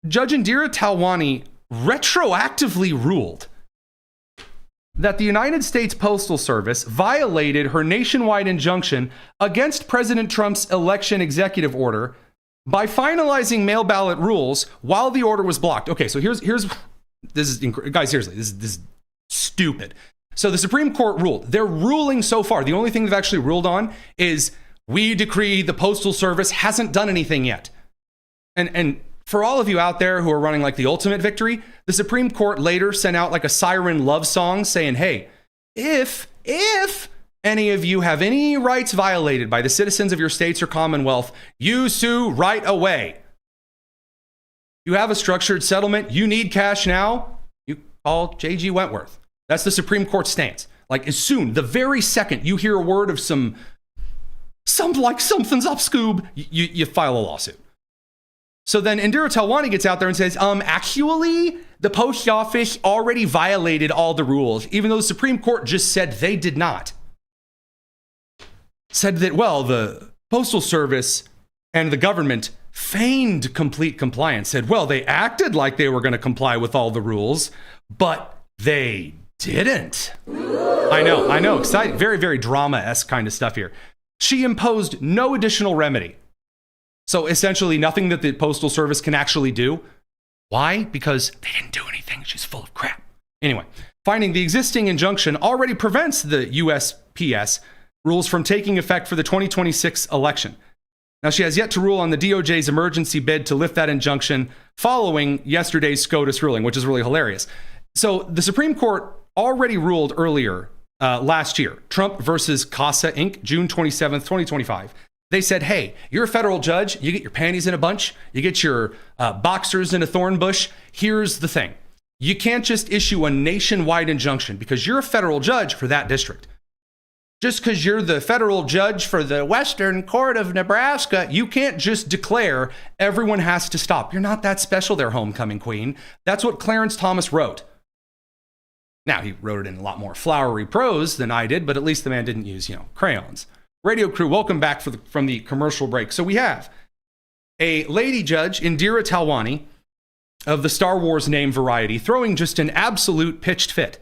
S1: Judge Indira Talwani retroactively ruled that the United States Postal Service violated her nationwide injunction against President Trump's election executive order by finalizing mail ballot rules while the order was blocked. Okay, so here's this is guys, seriously, this is stupid. So the Supreme Court ruled. Their ruling so far, the only thing they've actually ruled on is we decree the Postal Service hasn't done anything yet. And for all of you out there who are running like the ultimate victory, the Supreme Court later sent out like a siren love song saying, hey, if any of you have any rights violated by the citizens of your states or commonwealth, you sue right away. You have a structured settlement, you need cash now, you call J.G. Wentworth. That's the Supreme Court stance. Like as soon, the very second you hear a word of some like something's up, Scoob, you file a lawsuit. So then Indira Talwani gets out there and says, actually, the post office already violated all the rules, even though the Supreme Court just said they did not. Said that, well, the Postal Service and the government feigned complete compliance. Said, well, they acted like they were going to comply with all the rules, but they didn't. I know. Exciting. Very, very drama-esque kind of stuff here. She imposed no additional remedy. So essentially nothing that the Postal Service can actually do. Why? Because they didn't do anything. She's full of crap. Anyway, finding the existing injunction already prevents the USPS rules from taking effect for the 2026 election. Now, she has yet to rule on the DOJ's emergency bid to lift that injunction following yesterday's SCOTUS ruling, which is really hilarious. So the Supreme Court already ruled earlier last year, Trump versus CASA Inc., June 27th, 2025. They said, hey, you're a federal judge. You get your panties in a bunch. You get your boxers in a thorn bush. Here's the thing. You can't just issue a nationwide injunction because you're a federal judge for that district. Just because you're the federal judge for the Western Court of Nebraska, you can't just declare everyone has to stop. You're not that special there, homecoming queen. That's what Clarence Thomas wrote. Now, he wrote it in a lot more flowery prose than I did, but at least the man didn't use, crayons. Radio crew, welcome back from the commercial break. So we have a lady judge, Indira Talwani, of the Star Wars name variety, throwing just an absolute pitched fit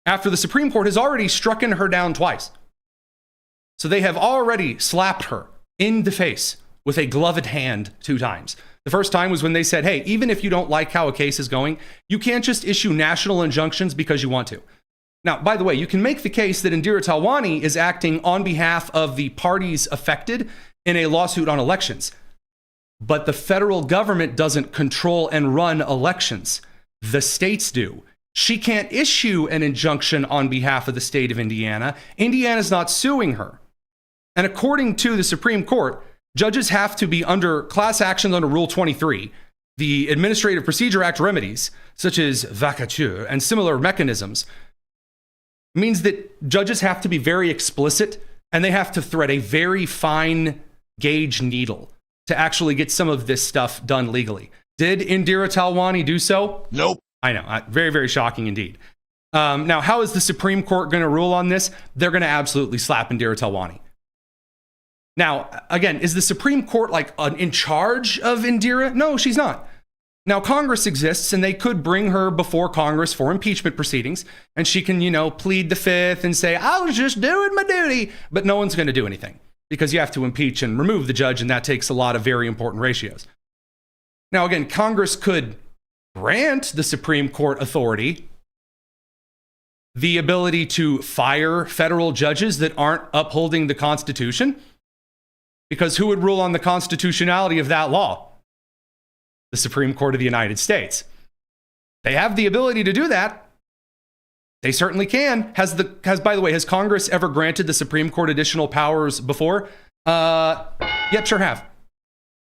S1: after the Supreme Court has already strucken her down twice. So they have already slapped her in the face with a gloved hand 2 times. The first time was when they said, hey, even if you don't like how a case is going, you can't just issue national injunctions because you want to. Now, by the way, you can make the case that Indira Talwani is acting on behalf of the parties affected in a lawsuit on elections. But the federal government doesn't control and run elections. The states do. She can't issue an injunction on behalf of the state of Indiana. Indiana's not suing her. And according to the Supreme Court, judges have to be under class actions under Rule 23, the Administrative Procedure Act remedies, such as vacature and similar mechanisms, means that judges have to be very explicit and they have to thread a very fine gauge needle to actually get some of this stuff done legally. Did Indira Talwani do so? Nope. I know. Very, very shocking indeed. Now, how is the Supreme Court going to rule on this? They're going to absolutely slap Indira Talwani. Now, again, is the Supreme Court in charge of Indira? No, she's not. Now, Congress exists, and they could bring her before Congress for impeachment proceedings, and she can, plead the fifth and say, I was just doing my duty, but no one's going to do anything because you have to impeach and remove the judge, and that takes a lot of very important ratios. Now, again, Congress could grant the Supreme Court authority the ability to fire federal judges that aren't upholding the Constitution, because who would rule on the constitutionality of that law? The Supreme Court of the United States. They have the ability to do that. They certainly can. By the way, has Congress ever granted the Supreme Court additional powers before? Yep, sure have.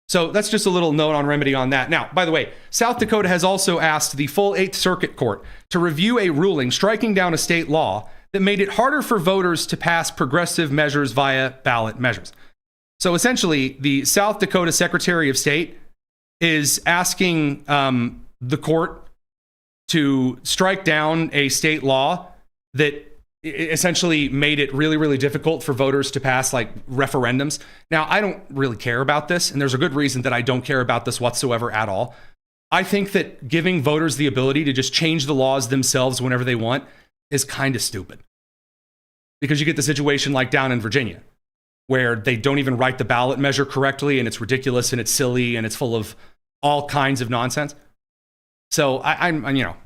S1: So that's just a little note on remedy on that. Now, by the way, South Dakota has also asked the full 8th Circuit Court to review a ruling striking down a state law that made it harder for voters to pass progressive measures via ballot measures. So essentially, the South Dakota Secretary of State is asking the court to strike down a state law that essentially made it really, really difficult for voters to pass like referendums. Now, I don't really care about this, and there's a good reason that I don't care about this whatsoever at all. I think that giving voters the ability to just change the laws themselves whenever they want is kind of stupid. Because you get the situation like down in Virginia, where they don't even write the ballot measure correctly, and it's ridiculous, and it's silly, and it's full of all kinds of nonsense. So I'm you know,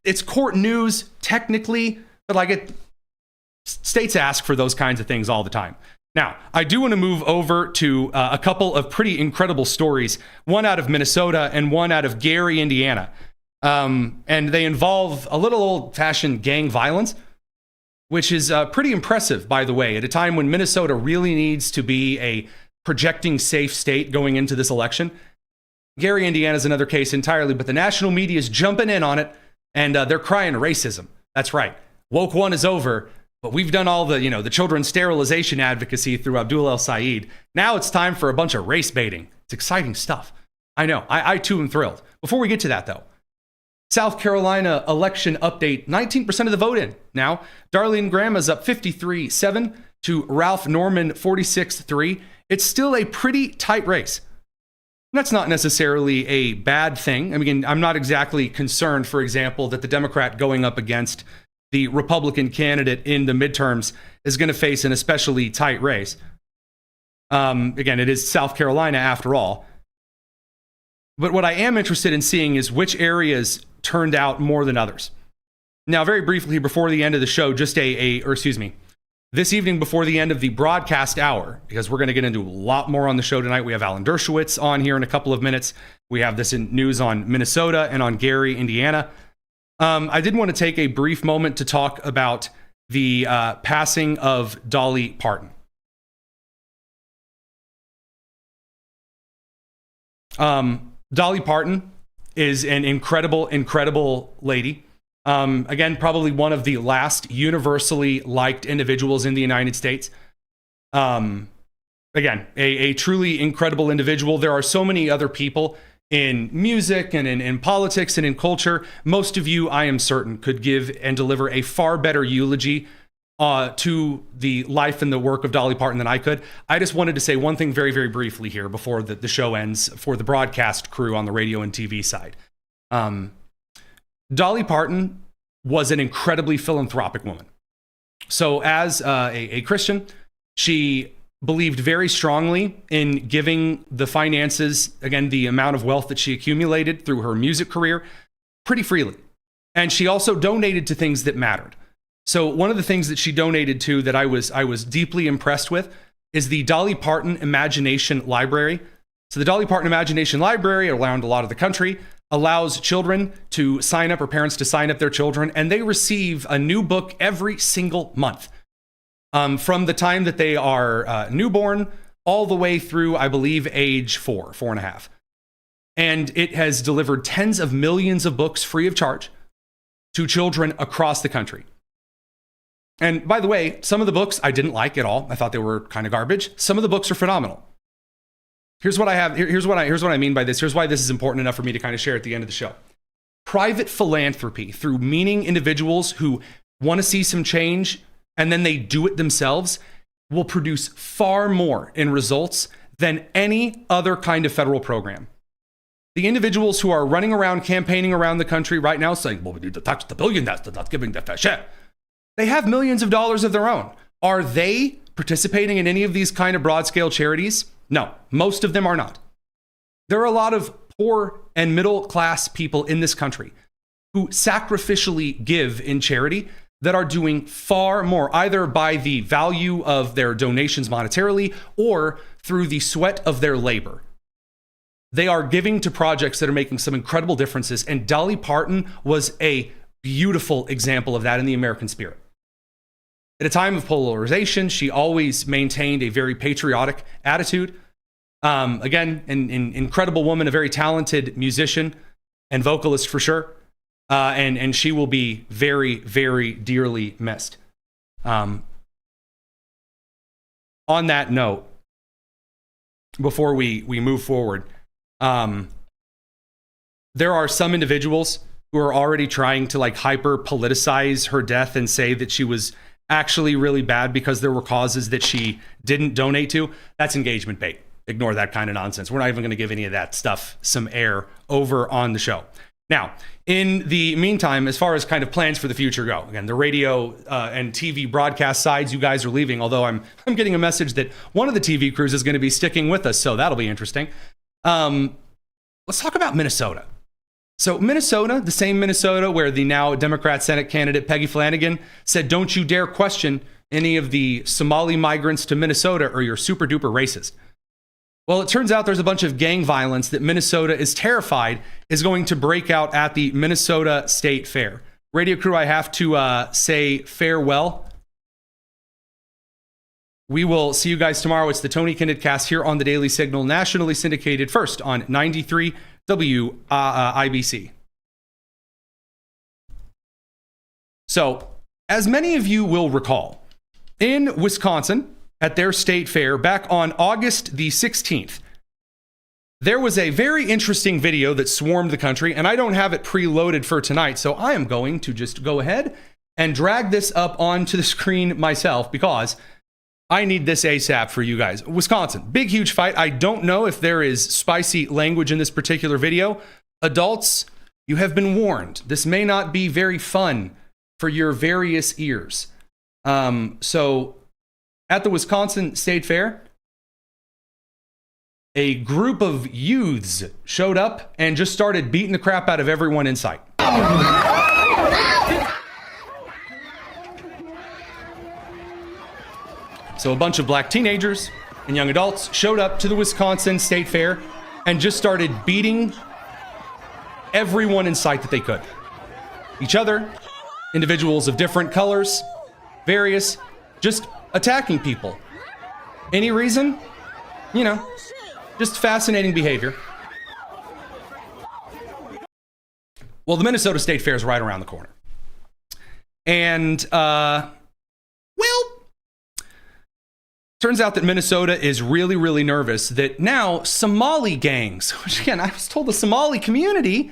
S1: it's court news technically, but like states ask for those kinds of things all the time. Now, I do want to move over to a couple of pretty incredible stories, one out of Minnesota and one out of Gary, Indiana. And they involve a little old-fashioned gang violence, which is pretty impressive, by the way, at a time when Minnesota really needs to be a projecting safe state going into this election. Gary, Indiana is another case entirely, but the national media is jumping in on it, and they're crying racism. That's right. Woke one is over. But we've done all the, the children's sterilization advocacy through Abdul El-Sayed. Now it's time for a bunch of race baiting. It's exciting stuff. I know. I too am thrilled. Before we get to that, though, South Carolina election update, 19% of the vote in. Now, Darlene Graham is up 53-7 to Ralph Norman 46-3. It's still a pretty tight race. That's not necessarily a bad thing. I mean, I'm not exactly concerned, for example, that the Democrat going up against the Republican candidate in the midterms is going to face an especially tight race. Again, it is South Carolina after all. But what I am interested in seeing is which areas turned out more than others. Now, very briefly before the end of the show, just this evening before the end of the broadcast hour, because we're going to get into a lot more on the show tonight. We have Alan Dershowitz on here in a couple of minutes. We have this in news on Minnesota and on Gary, Indiana. I did want to take a brief moment to talk about the passing of Dolly Parton. Dolly Parton is an incredible, incredible lady. Again, probably one of the last universally liked individuals in the United States. Again, a truly incredible individual. There are so many other people in music and in politics and in culture. Most of you, I am certain, could give and deliver a far better eulogy to the life and the work of Dolly Parton than I could. I just wanted to say one thing very, very briefly here before the show ends for the broadcast crew on the radio and TV side. Dolly Parton was an incredibly philanthropic woman. So as a Christian, she believed very strongly in giving the finances, again, the amount of wealth that she accumulated through her music career, pretty freely. And she also donated to things that mattered. So one of the things that she donated to that I was deeply impressed with is the Dolly Parton Imagination Library. So the Dolly Parton Imagination Library, around a lot of the country, allows children to sign up, or parents to sign up their children, and they receive a new book every single month. From the time that they are newborn all the way through, I believe, age 4.5. And it has delivered tens of millions of books free of charge to children across the country. And by the way, some of the books I didn't like at all. I thought they were kind of garbage. Some of the books are phenomenal. Here's what I mean by this. Here's why this is important enough for me to kind of share at the end of the show. Private philanthropy through meaning individuals who want to see some change and then they do it themselves will produce far more in results than any other kind of federal program. The individuals who are running around campaigning around the country right now saying, well, we need to tax the billionaires, not giving the fair share. They have millions of dollars of their own. Are they participating in any of these kind of broad scale charities? No, most of them are not. There are a lot of poor and middle class people in this country who sacrificially give in charity that are doing far more, either by the value of their donations monetarily or through the sweat of their labor. They are giving to projects that are making some incredible differences, and Dolly Parton was a beautiful example of that in the American spirit. At a time of polarization, she always maintained a very patriotic attitude. Again, an incredible woman, a very talented musician and vocalist for sure. And she will be very, very dearly missed. On that note, before we move forward. There are some individuals who are already trying to like hyper politicize her death and say that she was actually really bad because there were causes that she didn't donate to. That's engagement bait. Ignore that kind of nonsense. We're not even going to give any of that stuff some air over on the show. Now, in the meantime, as far as kind of plans for the future go, again, the radio and TV broadcast sides, you guys are leaving, although I'm getting a message that one of the TV crews is going to be sticking with us, so that'll be interesting. Let's talk about Minnesota. So Minnesota, the same Minnesota where the now Democrat Senate candidate Peggy Flanagan said, don't you dare question any of the Somali migrants to Minnesota or you're super duper racist. Well, it turns out there's a bunch of gang violence that Minnesota is terrified is going to break out at the Minnesota State Fair. Radio crew, I have to say farewell. We will see you guys tomorrow. It's the Tony Kinnett Cast here on the Daily Signal, nationally syndicated first on 93 WIBC. So, as many of you will recall, in Wisconsin, at their state fair back on August the 16th, there was a very interesting video that swarmed the country, and I don't have it preloaded for tonight, so I am going to just go ahead and drag this up onto the screen myself because I need this ASAP for you guys. Wisconsin, big, huge fight. I don't know if there is spicy language in this particular video. Adults, you have been warned. This may not be very fun for your various ears. So at the Wisconsin State Fair, a group of youths showed up and just started beating the crap out of everyone in sight. So a bunch of black teenagers and young adults showed up to the Wisconsin State Fair and just started beating everyone in sight that they could. Each other, individuals of different colors, various, just attacking people. Any reason? You know, just fascinating behavior. Well, the Minnesota State Fair is right around the corner. And, turns out that Minnesota is really, really nervous that now Somali gangs, which again, I was told the Somali community,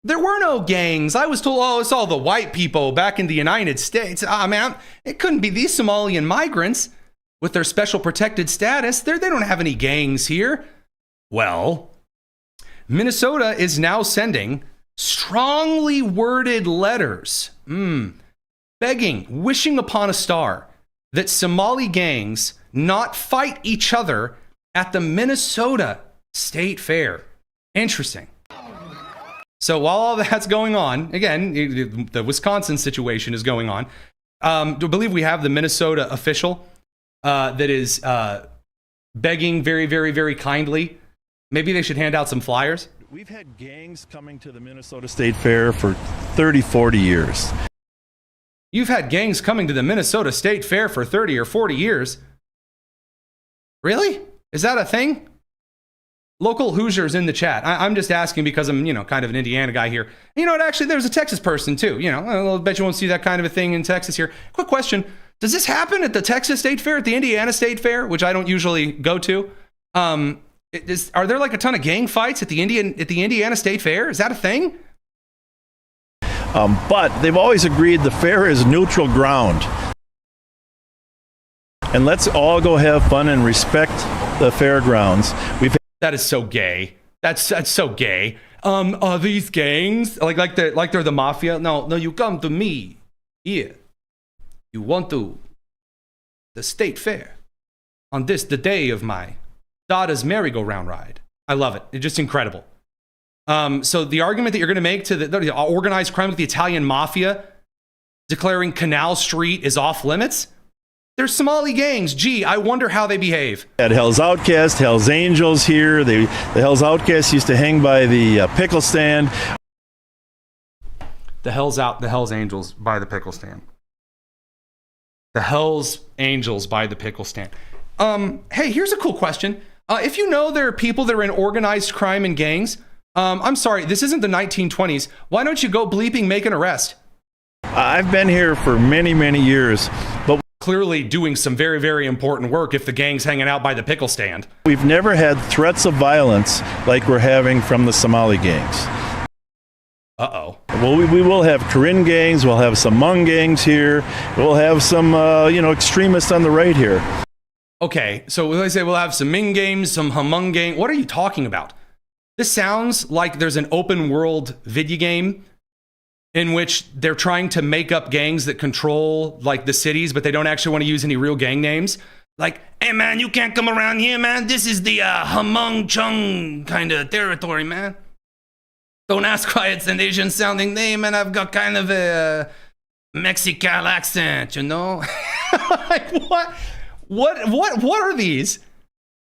S1: there were no gangs. I was told, oh, it's all the white people back in the United States. It couldn't be these Somalian migrants with their special protected status. They don't have any gangs here. Well, Minnesota is now sending strongly worded letters, begging, wishing upon a star that Somali gangs not fight each other at the Minnesota State Fair. Interesting. So while all that's going on, again, the Wisconsin situation is going on. I believe we have the Minnesota official that is begging very, very, very kindly. Maybe they should hand out some flyers.
S16: We've had gangs coming to the Minnesota State Fair for 30, 40 years.
S1: You've had gangs coming to the Minnesota State Fair for 30 or 40 years. Really? Is that a thing? Local Hoosiers in the chat. I'm just asking because I'm, kind of an Indiana guy here. You know what? Actually, there's a Texas person too. I'll bet you won't see that kind of a thing in Texas here. Quick question. Does this happen at the Texas State Fair, at the Indiana State Fair, which I don't usually go to? Are there like a ton of gang fights at the Indiana State Fair? Is that a thing?
S16: But they've always agreed the fair is neutral ground. And let's all go have fun and respect the fairgrounds.
S1: That is so gay. That's so gay. Are these gangs like they're the mafia? No, you come to me. Yeah. You want to the state fair on the day of my daughter's merry-go-round ride. I love it. It's just incredible. So the argument that you're going to make to the organized crime with the Italian mafia declaring Canal Street is off limits? There's Somali gangs. Gee, I wonder how they behave.
S16: At Hell's Outcast, Hell's Angels here. The Hell's Outcast used to hang by the pickle stand.
S1: The Hell's Angels by the pickle stand. The Hell's Angels by the pickle stand. Hey, here's a cool question. If you know there are people that are in organized crime and gangs, I'm sorry, this isn't the 1920s. Why don't you go bleeping make an arrest?
S16: I've been here for many, many years, but
S1: clearly doing some very, very important work if the gang's hanging out by the pickle stand.
S16: We've never had threats of violence like we're having from the Somali gangs.
S1: Uh-oh.
S16: Well, we will have Karen gangs, we'll have some Hmong gangs here, we'll have some, extremists on the right here.
S1: Okay, so they say we'll have some Ming games, some Hmong gang. What are you talking about? This sounds like there's an open world video game in which they're trying to make up gangs that control like the cities, but they don't actually want to use any real gang names. Like, hey man, you can't come around here, man. This is the Hmong Chung kind of territory, man. Don't ask why it's an Asian sounding name, and I've got kind of a Mexican accent, you know? Like, what? What are these?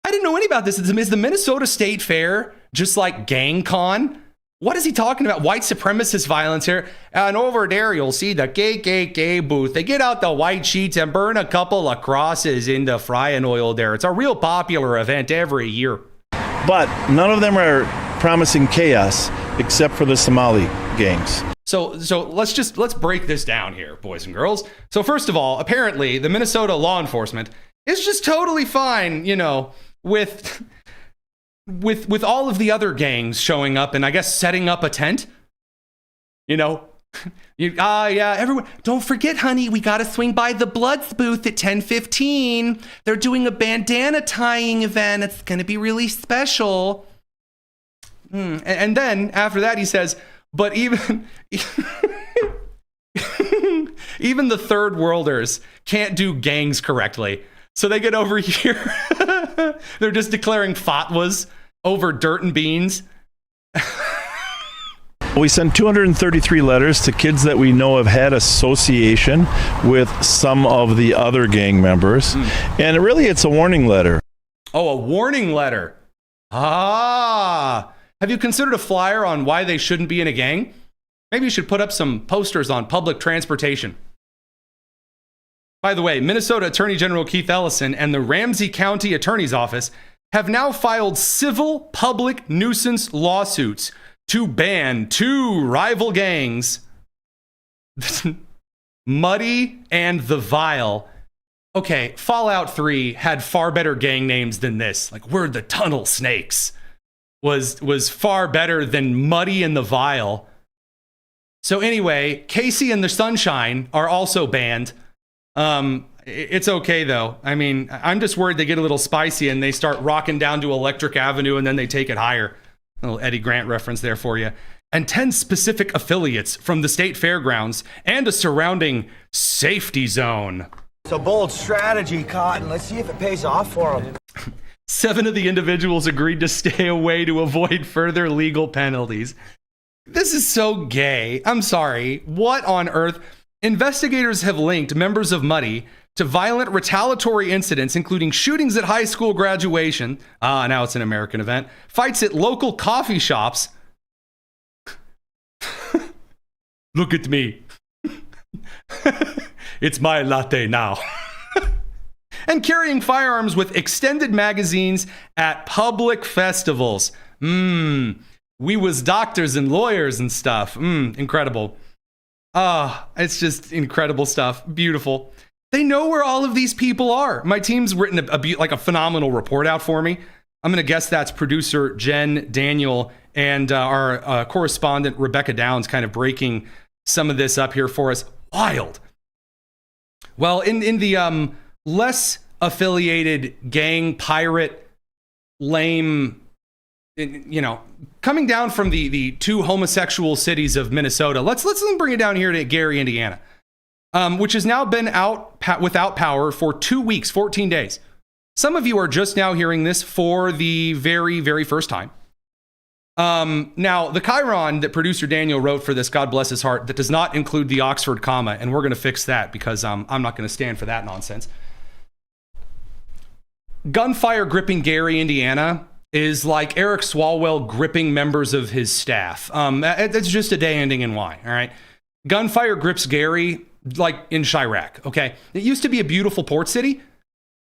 S1: I didn't know any about this. Is the Minnesota State Fair just like gang con? What is he talking about? White supremacist violence here. And over there, you'll see the KKK booth. They get out the white sheets and burn a couple of crosses in the frying oil there. It's a real popular event every year.
S16: But none of them are promising chaos except for the Somali gangs.
S1: So let's break this down here, boys and girls. So first of all, apparently the Minnesota law enforcement is just totally fine, with all of the other gangs showing up and I guess setting up a tent. Yeah, everyone, don't forget, honey, we got to swing by the Bloods booth at 10:15. They're doing a bandana tying event. It's going to be really special. And then after that, he says, but even the third worlders can't do gangs correctly. So they get over here. They're just declaring fatwas over dirt and beans.
S16: We sent 233 letters to kids that we know have had association with some of the other gang members. And really, it's a warning letter.
S1: Oh, a warning letter. Have you considered a flyer on why they shouldn't be in a gang? Maybe you should put up some posters on public transportation. By the way, Minnesota Attorney General Keith Ellison and the Ramsey County Attorney's Office have now filed civil public nuisance lawsuits to ban two rival gangs, Muddy and the Vile. Okay, Fallout 3 had far better gang names than this. Like, we're the Tunnel Snakes was far better than Muddy and the Vile. So anyway, Casey and the Sunshine are also banned. It's okay though. I mean, I'm just worried they get a little spicy and they start rocking down to Electric Avenue and then they take it higher. A little Eddie Grant reference there for you. And 10 specific affiliates from the state fairgrounds and a surrounding safety zone.
S17: It's a bold strategy, Cotton. Let's see if it pays off for them.
S1: 7 of the individuals agreed to stay away to avoid further legal penalties. This is so gay. I'm sorry. What on earth? Investigators have linked members of Muddy to violent retaliatory incidents, including shootings at high school graduation. Now it's an American event. Fights at local coffee shops. Look at me. It's my latte now. And carrying firearms with extended magazines at public festivals. We was doctors and lawyers and stuff. Incredible. It's just incredible stuff. Beautiful. They know where all of these people are. My team's written a phenomenal report out for me. I'm going to guess that's producer Jen Daniel and our correspondent Rebecca Downs kind of breaking some of this up here for us. Wild. Well, in the less affiliated gang pirate lame, coming down from the two homosexual cities of Minnesota, let's bring it down here to Gary, Indiana, which has now been without power for 2 weeks, 14 days. Some of you are just now hearing this for the very, very first time. Now, the chyron that producer Daniel wrote for this, God bless his heart, that does not include the Oxford comma, and we're going to fix that because I'm not going to stand for that nonsense. Gunfire gripping Gary, Indiana is like Eric Swalwell gripping members of his staff. It's just a day ending in Y, all right? Gunfire grips Gary like in Chirac, okay? It used to be a beautiful port city,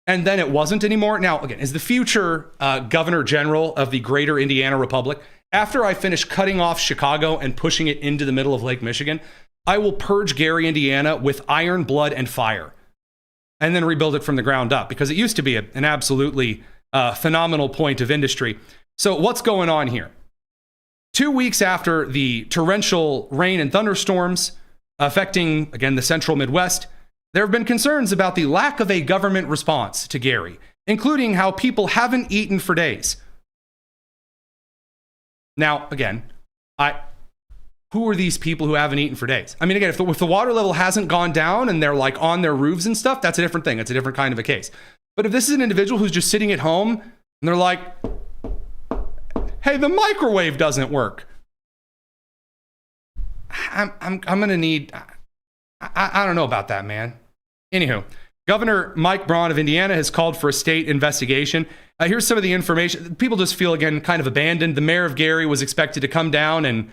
S1: and then it wasn't anymore. Now, again, as the future governor general of the greater Indiana Republic, after I finish cutting off Chicago and pushing it into the middle of Lake Michigan, I will purge Gary, Indiana with iron, blood, and fire. and then rebuild it from the ground up, because it used to be an absolutely phenomenal point of industry. So what's going on here? 2 weeks after the torrential rain and thunderstorms affecting, again, the central Midwest, there have been concerns about the lack of a government response to Gary, including how people haven't eaten for days. Now, again, who are these people who haven't eaten for days? I mean, again, if the water level hasn't gone down and they're like on their roofs and stuff, that's a different thing. It's a different kind of a case. But if this is an individual who's just sitting at home and they're like, hey, the microwave doesn't work, I'm going to need, I don't know about that, man. Anywho, Governor Mike Braun of Indiana has called for a state investigation. Here's some of the information. People just feel, again, kind of abandoned. The mayor of Gary was expected to come down and,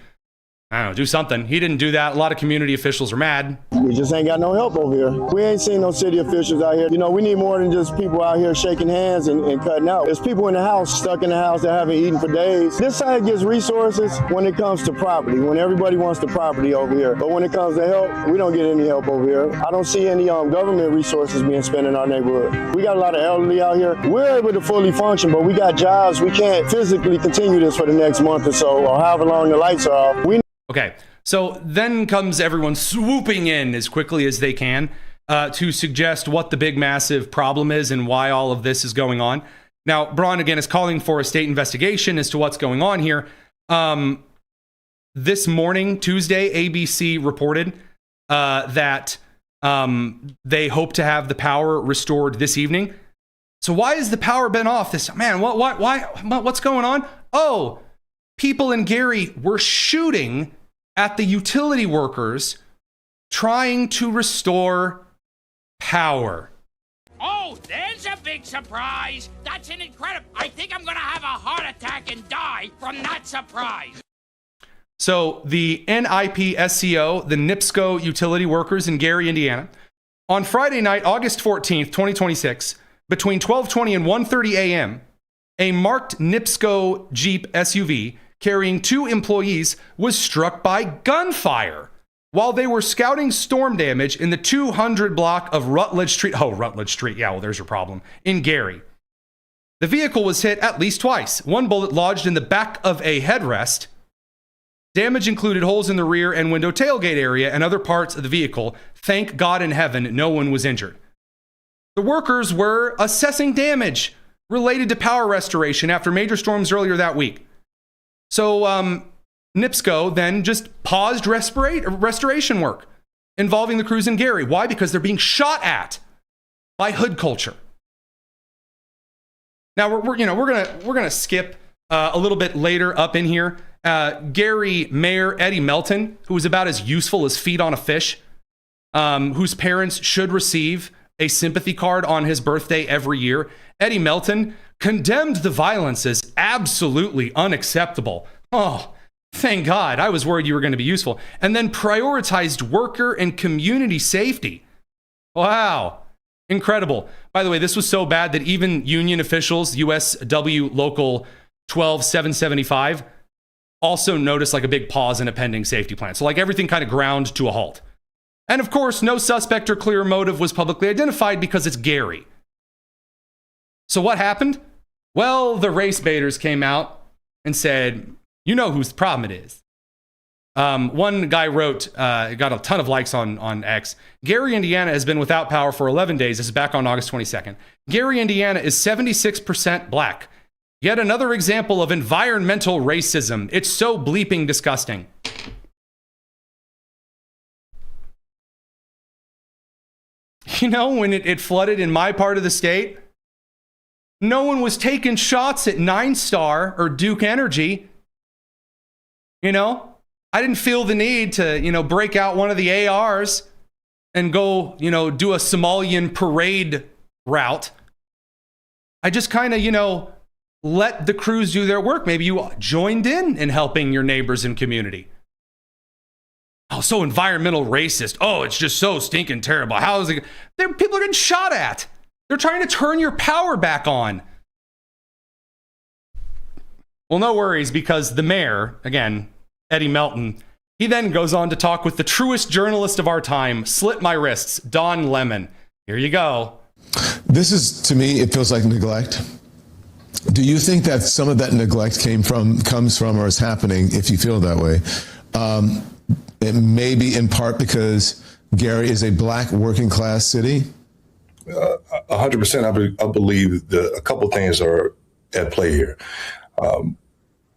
S1: I don't know, do something. He didn't do that. A lot of community officials are mad.
S18: We just ain't got no help over here. We ain't seen no city officials out here. You know, we need more than just people out here shaking hands and cutting out. There's people in the house, stuck in the house, that haven't eaten for days. This side gets resources when it comes to property, when everybody wants the property over here. But when it comes to help, we don't get any help over here. I don't see any government resources being spent in our neighborhood. We got a lot of elderly out here. We're able to fully function, but we got jobs. We can't physically continue this for the next month or so, or however long the lights are off.
S1: Okay, so then comes everyone swooping in as quickly as they can to suggest what the big, massive problem is and why all of this is going on. Now, Braun, again, is calling for a state investigation as to what's going on here. This morning, Tuesday, ABC reported that they hope to have the power restored this evening. So why has the power been off this? Man, what's going on? Oh, people in Gary were shooting at the utility workers trying to restore power.
S19: Oh, there's a big surprise. That's an incredible. I think I'm going to have a heart attack and die from that surprise.
S1: So the NIPSCO, the NIPSCO utility workers in Gary, Indiana, on Friday night, August 14th, 2026, between 12:20 and 1:30 a.m., a marked NIPSCO Jeep SUV carrying 2 employees was struck by gunfire while they were scouting storm damage in the 200 block of Rutledge Street. Oh, Rutledge Street. Yeah, well, there's your problem. In Gary. The vehicle was hit at least twice. One bullet lodged in the back of a headrest. Damage included holes in the rear and window tailgate area and other parts of the vehicle. Thank God in heaven, no one was injured. The workers were assessing damage related to power restoration after major storms earlier that week. So NIPSCO then just paused restoration work involving the crews in Gary. Why? Because they're being shot at by hood culture. Now we're gonna skip a little bit later up in here. Gary Mayor Eddie Melton, who was about as useful as feet on a fish, whose parents should receive a sympathy card on his birthday every year. Eddie Melton condemned the violence as absolutely unacceptable. Oh, thank God. I was worried you were going to be useful. And then prioritized worker and community safety. Wow. Incredible. By the way, this was so bad that even union officials, USW Local 12775, also noticed like a big pause in a pending safety plan. So like everything kind of ground to a halt. And of course, no suspect or clear motive was publicly identified because it's Gary. So what happened? Well, the race baiters came out and said, you know whose problem it is. One guy wrote, got a ton of likes on X. Gary, Indiana has been without power for 11 days. This is back on August 22nd. Gary, Indiana is 76% black. Yet another example of environmental racism. It's so bleeping disgusting. You know, when it flooded in my part of the state, no one was taking shots at 9-Star or Duke Energy. You know, I didn't feel the need to, break out one of the ARs and go, do a Somalian parade route. I just kind of, let the crews do their work. Maybe you joined in helping your neighbors and community. Oh, so environmental racist. Oh, it's just so stinking terrible. How is it? People are getting shot at. They're trying to turn your power back on. Well, no worries, because the mayor, again, Eddie Melton, he then goes on to talk with the truest journalist of our time, slit my wrists, Don Lemon. Here you go.
S20: This is, to me, it feels like neglect. Do you think that some of that neglect comes from, or is happening, if you feel that way? It may be in part because Gary is a black working class city?
S21: 100%. I believe a couple things are at play here.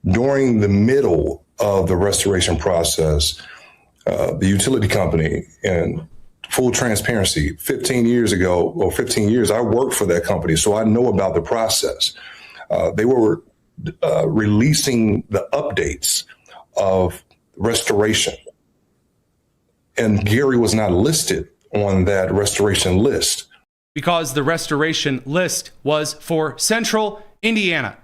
S21: During the middle of the restoration process, the utility company, and full transparency, 15 years, I worked for that company, so I know about the process. They were releasing the updates of restoration, and Gary was not listed on that restoration list.
S1: Because the restoration list was for Central Indiana.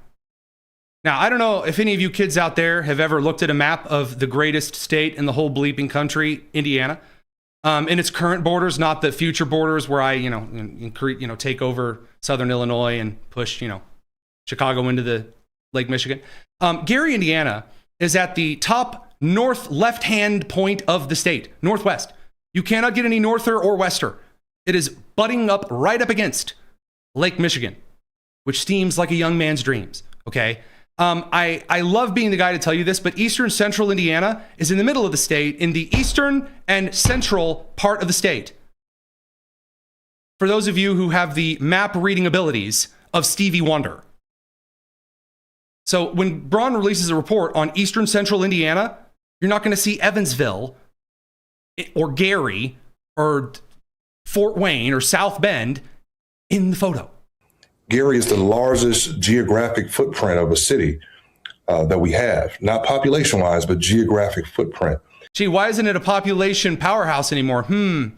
S1: Now, I don't know if any of you kids out there have ever looked at a map of the greatest state in the whole bleeping country, Indiana, in its current borders, not the future borders where I, take over Southern Illinois and push, Chicago into the Lake Michigan. Gary, Indiana is at the top north left-hand point of the state, northwest. You cannot get any norther or wester. It is butting up right up against Lake Michigan, which seems like a young man's dreams, okay? I love being the guy to tell you this, but eastern central Indiana is in the middle of the state, in the eastern and central part of the state. For those of you who have the map reading abilities of Stevie Wonder. So when Braun releases a report on eastern central Indiana, you're not going to see Evansville or Gary or Fort Wayne or South Bend in the photo.
S21: Gary is the largest geographic footprint of a city that we have, not population-wise, but geographic footprint.
S1: Gee, why isn't it a population powerhouse anymore?
S21: And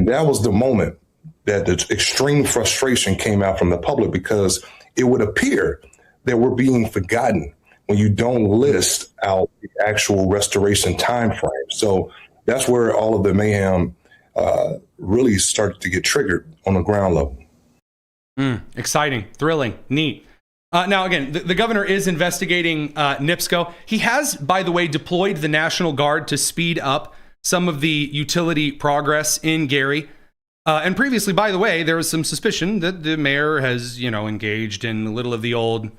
S21: that was the moment that the extreme frustration came out from the public, because it would appear that we're being forgotten when you don't list out the actual restoration time frame. So that's where all of the mayhem really started to get triggered on the ground level.
S1: Exciting, thrilling, neat. Now, again, the governor is investigating NIPSCO. He has, by the way, deployed the National Guard to speed up some of the utility progress in Gary. And previously, by the way, there was some suspicion that the mayor has, engaged in a little of the old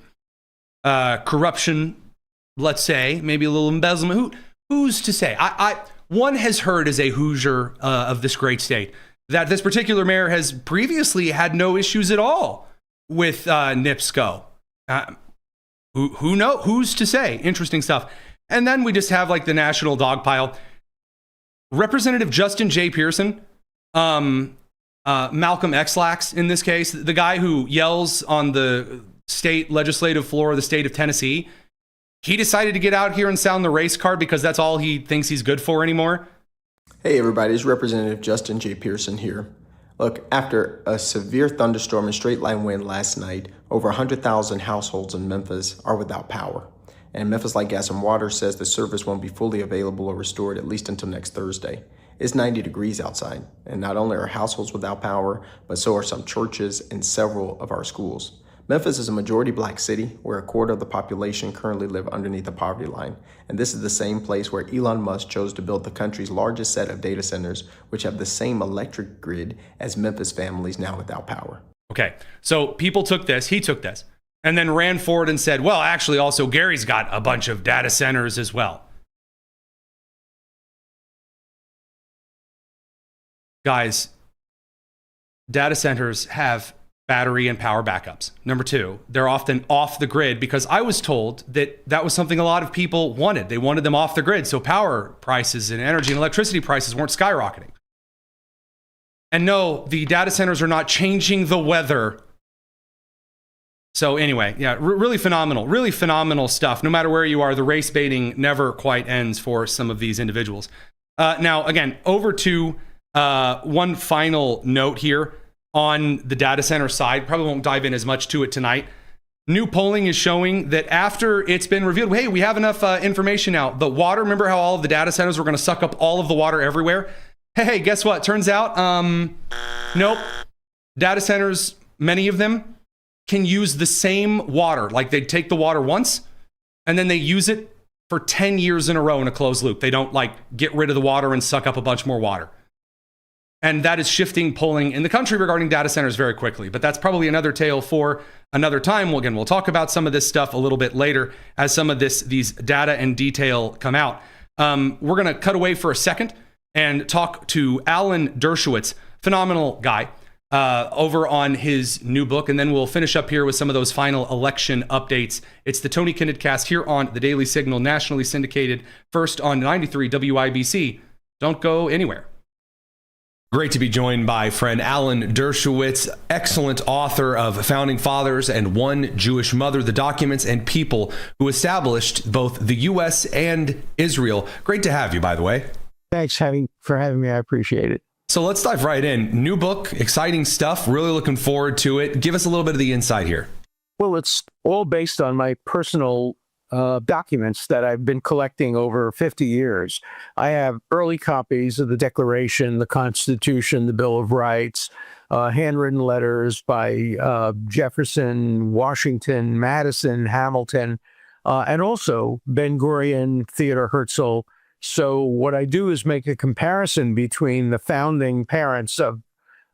S1: corruption, let's say, maybe a little embezzlement. Who's to say? One has heard as a Hoosier of this great state that this particular mayor has previously had no issues at all with NIPSCO. Who knows? Who's to say? Interesting stuff. And then we just have like the national dogpile. Representative Justin J. Pearson, Malcolm X-Lax in this case, the guy who yells on the state legislative floor of the state of Tennessee, he decided to get out here and sound the race card because that's all he thinks he's good for anymore.
S22: Hey everybody, it's Representative Justin J. Pearson here. Look, after a severe thunderstorm and straight line wind last night, over 100,000 households in Memphis are without power. And Memphis Light, Gas and Water says the service won't be fully available or restored at least until next Thursday. It's 90 degrees outside, and not only are households without power, but so are some churches and several of our schools. Memphis is a majority black city where a quarter of the population currently live underneath the poverty line. And this is the same place where Elon Musk chose to build the country's largest set of data centers, which have the same electric grid as Memphis families now without power.
S1: Okay, so people took this, he took this, and then ran forward and said, well, actually also Gary's got a bunch of data centers as well. Guys, data centers have battery and power backups. Number two, they're often off the grid because I was told that that was something a lot of people wanted. They wanted them off the grid so power prices and energy and electricity prices weren't skyrocketing. And no, the data centers are not changing the weather. So anyway, yeah, really phenomenal stuff. No matter where you are, the race baiting never quite ends for some of these individuals. Now, again, over to one final note here. On the data center side, probably won't dive in as much to it tonight. New polling is showing that after it's been revealed, hey, we have enough information now. The water, remember how all of the data centers were going to suck up all of the water everywhere? Hey, guess what? Turns out, nope. Data centers, many of them, can use the same water. Like they take the water once, and then they use it for 10 years in a row in a closed loop. They don't like get rid of the water and suck up a bunch more water. And that is shifting polling in the country regarding data centers very quickly. But that's probably another tale for another time. Well, again, we'll talk about some of this stuff a little bit later as some of these data and detail come out. We're going to cut away for a second and talk to Alan Dershowitz, phenomenal guy, over on his new book. And then we'll finish up here with some of those final election updates. It's the Tony Kinnett Cast here on the Daily Signal, nationally syndicated, first on 93 WIBC. Don't go anywhere. Great to be joined by friend Alan Dershowitz, excellent author of Founding Fathers and One Jewish Mother, the documents and people who established both the U.S. and Israel. Great to have you, by the way.
S2: Thanks for having me. I appreciate it.
S1: So let's dive right in. New book, exciting stuff. Really looking forward to it. Give us a little bit of the insight here.
S2: Well, it's all based on my personal documents that I've been collecting over 50 years. I have early copies of the Declaration, the Constitution, the Bill of Rights, handwritten letters by Jefferson, Washington, Madison, Hamilton, and also Ben-Gurion, Theodore Herzl. So what I do is make a comparison between the founding parents of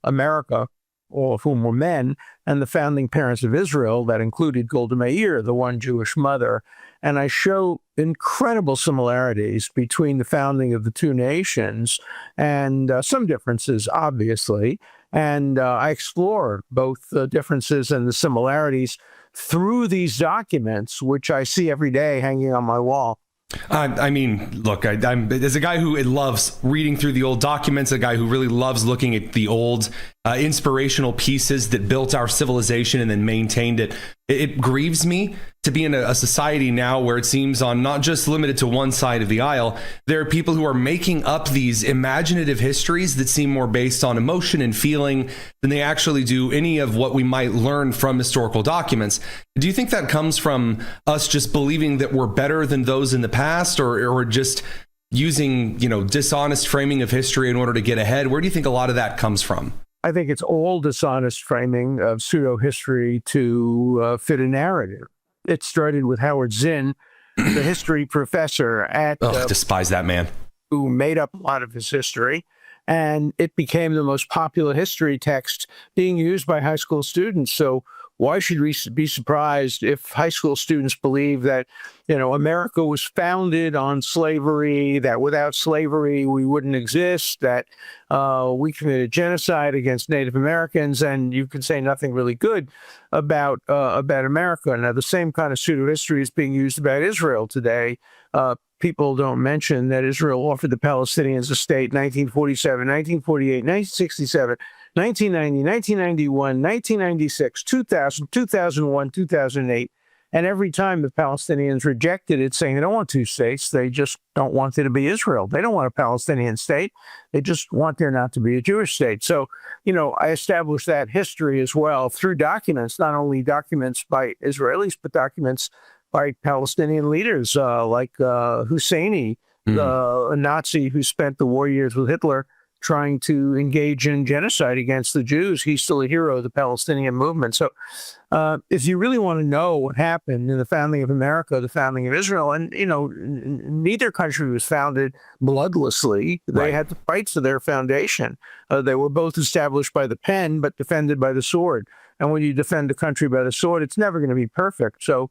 S2: America, all of whom were men, and the founding parents of Israel, that included Golda Meir, the one Jewish mother. And I show incredible similarities between the founding of the two nations and some differences, obviously. And I explore both the differences and the similarities through these documents, which I see every day hanging on my wall.
S1: I mean, look, I'm as a guy who loves reading through the old documents, a guy who really loves looking at the old inspirational pieces that built our civilization and then maintained it. It grieves me to be in a society now where it seems on not just limited to one side of the aisle, there are people who are making up these imaginative histories that seem more based on emotion and feeling than they actually do any of what we might learn from historical documents. Do you think that comes from us just believing that we're better than those in the past, or just using, dishonest framing of history in order to get ahead? Where do you think a lot of that comes from?
S2: I think it's all dishonest framing of pseudo-history to fit a narrative. It started with Howard Zinn, the history professor at...
S1: despise that man.
S2: Who made up a lot of his history. And it became the most popular history text being used by high school students. So why should we be surprised if high school students believe that, America was founded on slavery, that without slavery we wouldn't exist, that we committed genocide against Native Americans, and you can say nothing really good about America. Now, the same kind of pseudo-history is being used about Israel today. People don't mention that Israel offered the Palestinians a state in 1947, 1948, 1967, 1990, 1991, 1996, 2000, 2001, 2008. And every time the Palestinians rejected it, saying they don't want two states, they just don't want there to be Israel. They don't want a Palestinian state. They just want there not to be a Jewish state. So, I established that history as well through documents, not only documents by Israelis, but documents by Palestinian leaders like Husseini, a Nazi who spent the war years with Hitler trying to engage in genocide against the Jews. He's still a hero of the Palestinian movement. So if you really want to know what happened in the founding of America, the founding of Israel, and, neither country was founded bloodlessly. They had to fight for their foundation. They were both established by the pen, but defended by the sword. And when you defend a country by the sword, it's never going to be perfect. So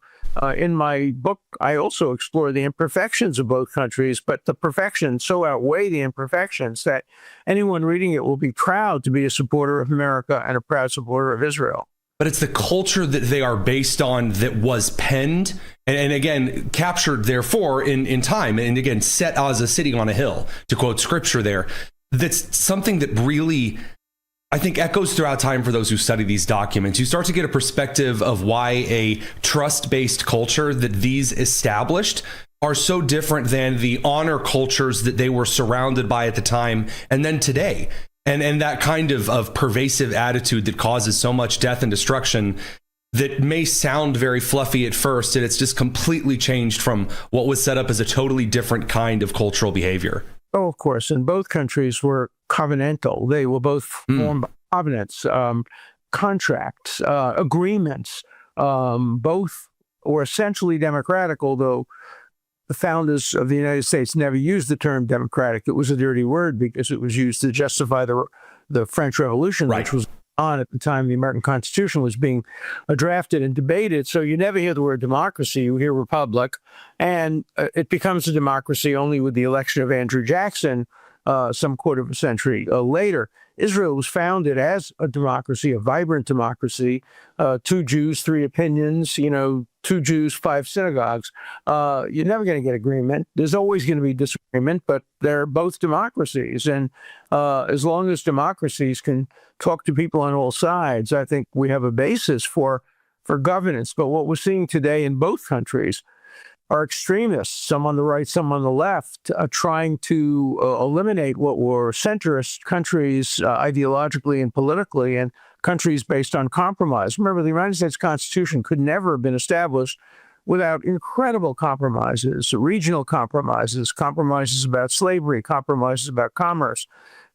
S2: in my book, I also explore the imperfections of both countries, but the perfections so outweigh the imperfections that anyone reading it will be proud to be a supporter of America and a proud supporter of Israel.
S1: But it's the culture that they are based on that was penned and again, captured, therefore, in time, and again, set as a city on a hill, to quote scripture there. That's something that really, I think, echoes throughout time for those who study these documents. You start to get a perspective of why a trust-based culture that these established are so different than the honor cultures that they were surrounded by at the time and then today. And that kind of pervasive attitude that causes so much death and destruction that may sound very fluffy at first, and it's just completely changed from what was set up as a totally different kind of cultural behavior.
S2: Oh, of course. And both countries were covenantal. They were both formed by covenants, contracts, agreements. Both were essentially democratic, although the founders of the United States never used the term democratic. It was a dirty word because it was used to justify the the French Revolution, which was on at the time the American Constitution was being drafted and debated. So you never hear the word democracy, you hear republic. And it becomes a democracy only with the election of Andrew Jackson some quarter of a century later. Israel was founded as a democracy, a vibrant democracy, 2 Jews, 3 opinions, 2 Jews, 5 synagogues. You're never going to get agreement. There's always going to be disagreement, but they're both democracies. And as long as democracies can talk to people on all sides, I think we have a basis for governance. But what we're seeing today in both countries are extremists, some on the right, some on the left, trying to eliminate what were centrist countries ideologically and politically, and countries based on compromise. Remember, the United States Constitution could never have been established without incredible compromises, regional compromises, compromises about slavery, compromises about commerce.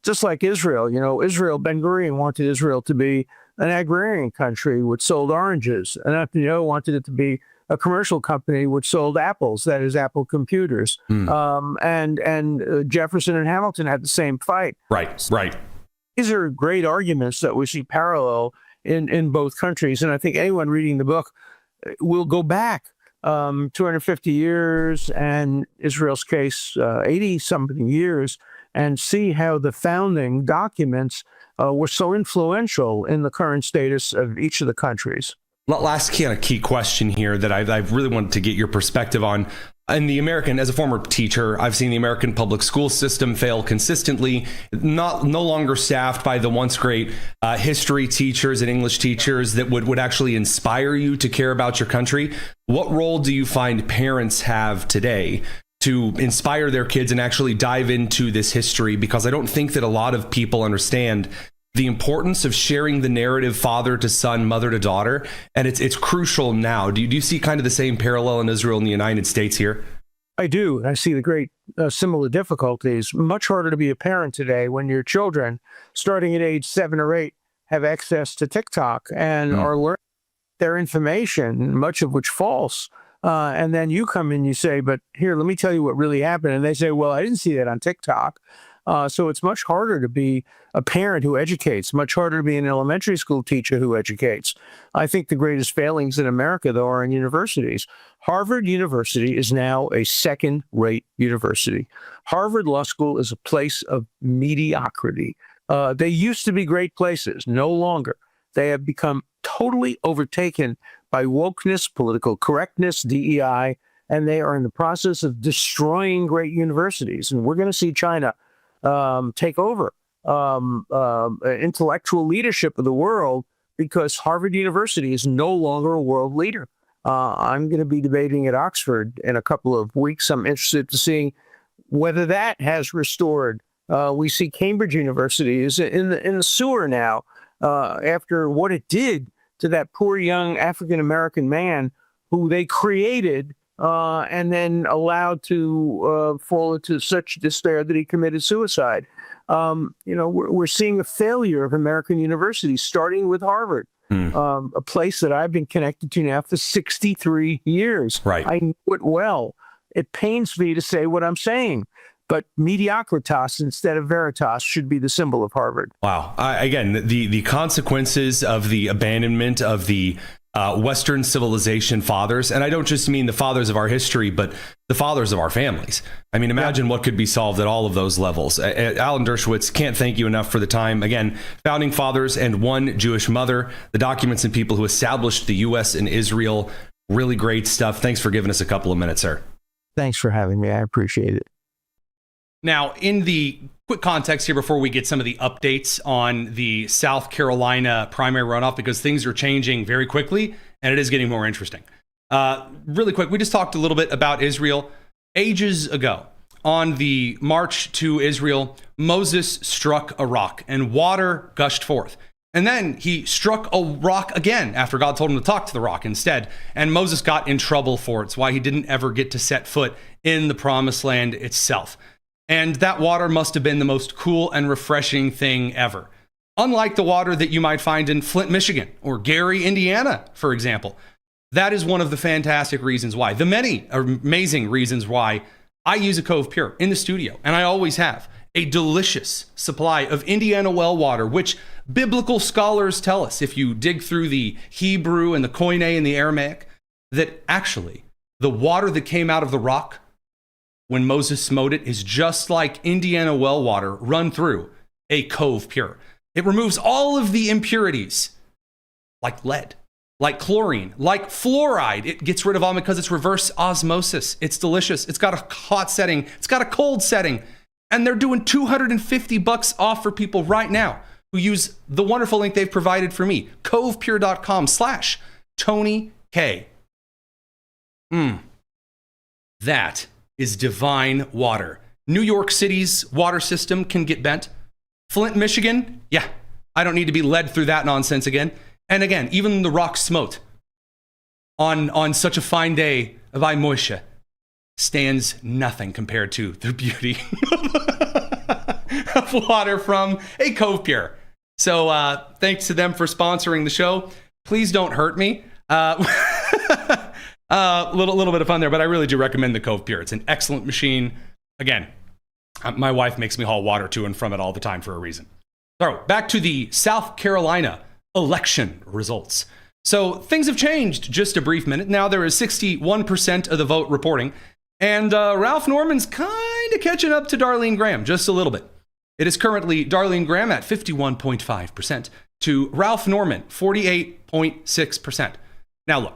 S2: Just like Israel, Israel, Ben-Gurion wanted Israel to be an agrarian country which sold oranges, and Netanyahu wanted it to be a commercial company which sold apples, that is, Apple computers. And Jefferson and Hamilton had the same fight.
S1: Right.
S2: These are great arguments that we see parallel in both countries. And I think anyone reading the book will go back 250 years and Israel's case 80-something years and see how the founding documents were so influential in the current status of each of the countries.
S1: Last kind of key question here that I've really wanted to get your perspective on. As a former teacher, I've seen the American public school system fail consistently, no longer staffed by the once great history teachers and English teachers that would actually inspire you to care about your country. What role do you find parents have today to inspire their kids and actually dive into this history? Because I don't think that a lot of people understand the importance of sharing the narrative father to son, mother to daughter. And it's crucial now. Do you see kind of the same parallel in Israel and the United States here?
S2: I do. I see the great similar difficulties. Much harder to be a parent today when your children, starting at age 7 or 8, have access to TikTok and are learning their information, much of which false. And then you come in, you say, but here, let me tell you what really happened. And they say, well, I didn't see that on TikTok. So it's much harder to be a parent who educates, much harder to be an elementary school teacher who educates. I think the greatest failings in America, though, are in universities. Harvard University is now a second-rate university. Harvard Law School is a place of mediocrity. They used to be great places, no longer. They have become totally overtaken by wokeness, political correctness, DEI, and they are in the process of destroying great universities. And we're going to see China take over intellectual leadership of the world because Harvard University is no longer a world leader. I'm going to be debating at Oxford in a couple of weeks. I'm interested to seeing whether that has restored. We see Cambridge University is in the sewer now after what it did to that poor young African-American man who they created and then allowed to fall into such despair that he committed suicide. We're seeing a failure of American universities, starting with Harvard, a place that I've been connected to now for 63 years.
S1: Right.
S2: I know it well. It pains me to say what I'm saying, but mediocritas instead of veritas should be the symbol of Harvard.
S1: Wow. Again, the consequences of the abandonment of the Western civilization fathers, and I don't just mean the fathers of our history, but the fathers of our families. I mean, imagine what could be solved at all of those levels. Alan Dershowitz, can't thank you enough for the time. Again, founding fathers and one Jewish mother, the documents and people who established the U.S. and Israel. Really great stuff. Thanks for giving us a couple of minutes, sir.
S2: Thanks for having me. I appreciate it.
S1: Now, in the quick context here before we get some of the updates on the South Carolina primary runoff, because things are changing very quickly and it is getting more interesting. Really quick, we just talked a little bit about Israel. Ages ago, on the march to Israel, Moses struck a rock and water gushed forth. And then he struck a rock again after God told him to talk to the rock instead. And Moses got in trouble for it. It's why he didn't ever get to set foot in the promised land itself. And that water must have been the most cool and refreshing thing ever. Unlike the water that you might find in Flint, Michigan, or Gary, Indiana, for example. That is one of the fantastic reasons why, the many amazing reasons why I use a Cove Pure in the studio, and I always have. a delicious supply of Indiana well water, which biblical scholars tell us, if you dig through the Hebrew and the Koine and the Aramaic, that actually the water that came out of the rock when Moses smote it is just like Indiana well water run through a cove pure. It removes all of the impurities, like lead, like chlorine, like fluoride. It gets rid of all because it's reverse osmosis. It's delicious. It's got a hot setting. It's got a cold setting. And they're doing $250 off for people right now who use the wonderful link they've provided for me, covepure.com/Tony K. That is divine water. New York City's water system can get bent. Flint, Michigan, yeah, I don't need to be led through that nonsense again. And again, even the rock smote on such a fine day of Moshe stands nothing compared to the beauty of water from a Cove Pure. So thanks to them for sponsoring the show. Please don't hurt me. Little bit of fun there, but I really do recommend the Cove Pure. It's an excellent machine. Again, my wife makes me haul water to and from it all the time for a reason. So back to the South Carolina election results. So things have changed just a brief minute. Now there is 61% of the vote reporting, and Ralph Norman's kind of catching up to Darlene Graham just a little bit. It is currently Darlene Graham at 51.5% to Ralph Norman 48.6%. Now look,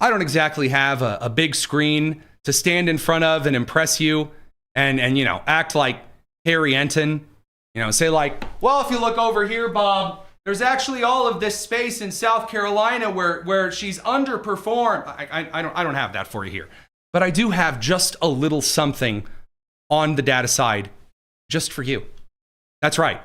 S1: I don't exactly have a big screen to stand in front of and impress you and act like Harry Enton, say like, well, if you look over here, Bob, there's actually all of this space in South Carolina where she's underperformed. I don't have that for you here, but I do have just a little something on the data side just for you. That's right.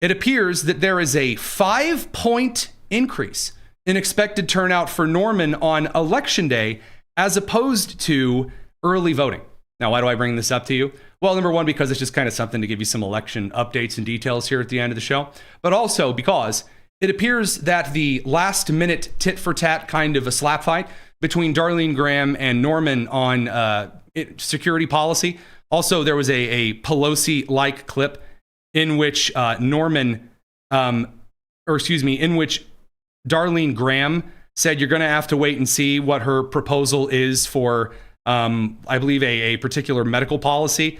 S1: It appears that there is a 5-point increase in expected turnout for Norman on election day as opposed to early voting. Now, why do I bring this up to you? Well, number one, because it's just kind of something to give you some election updates and details here at the end of the show, but also because it appears that the last minute tit for tat kind of a slap fight between Darlene Graham and Norman on security policy. Also, there was a Pelosi-like clip in which in which Darlene Graham said you're going to have to wait and see what her proposal is for, I believe, a particular medical policy.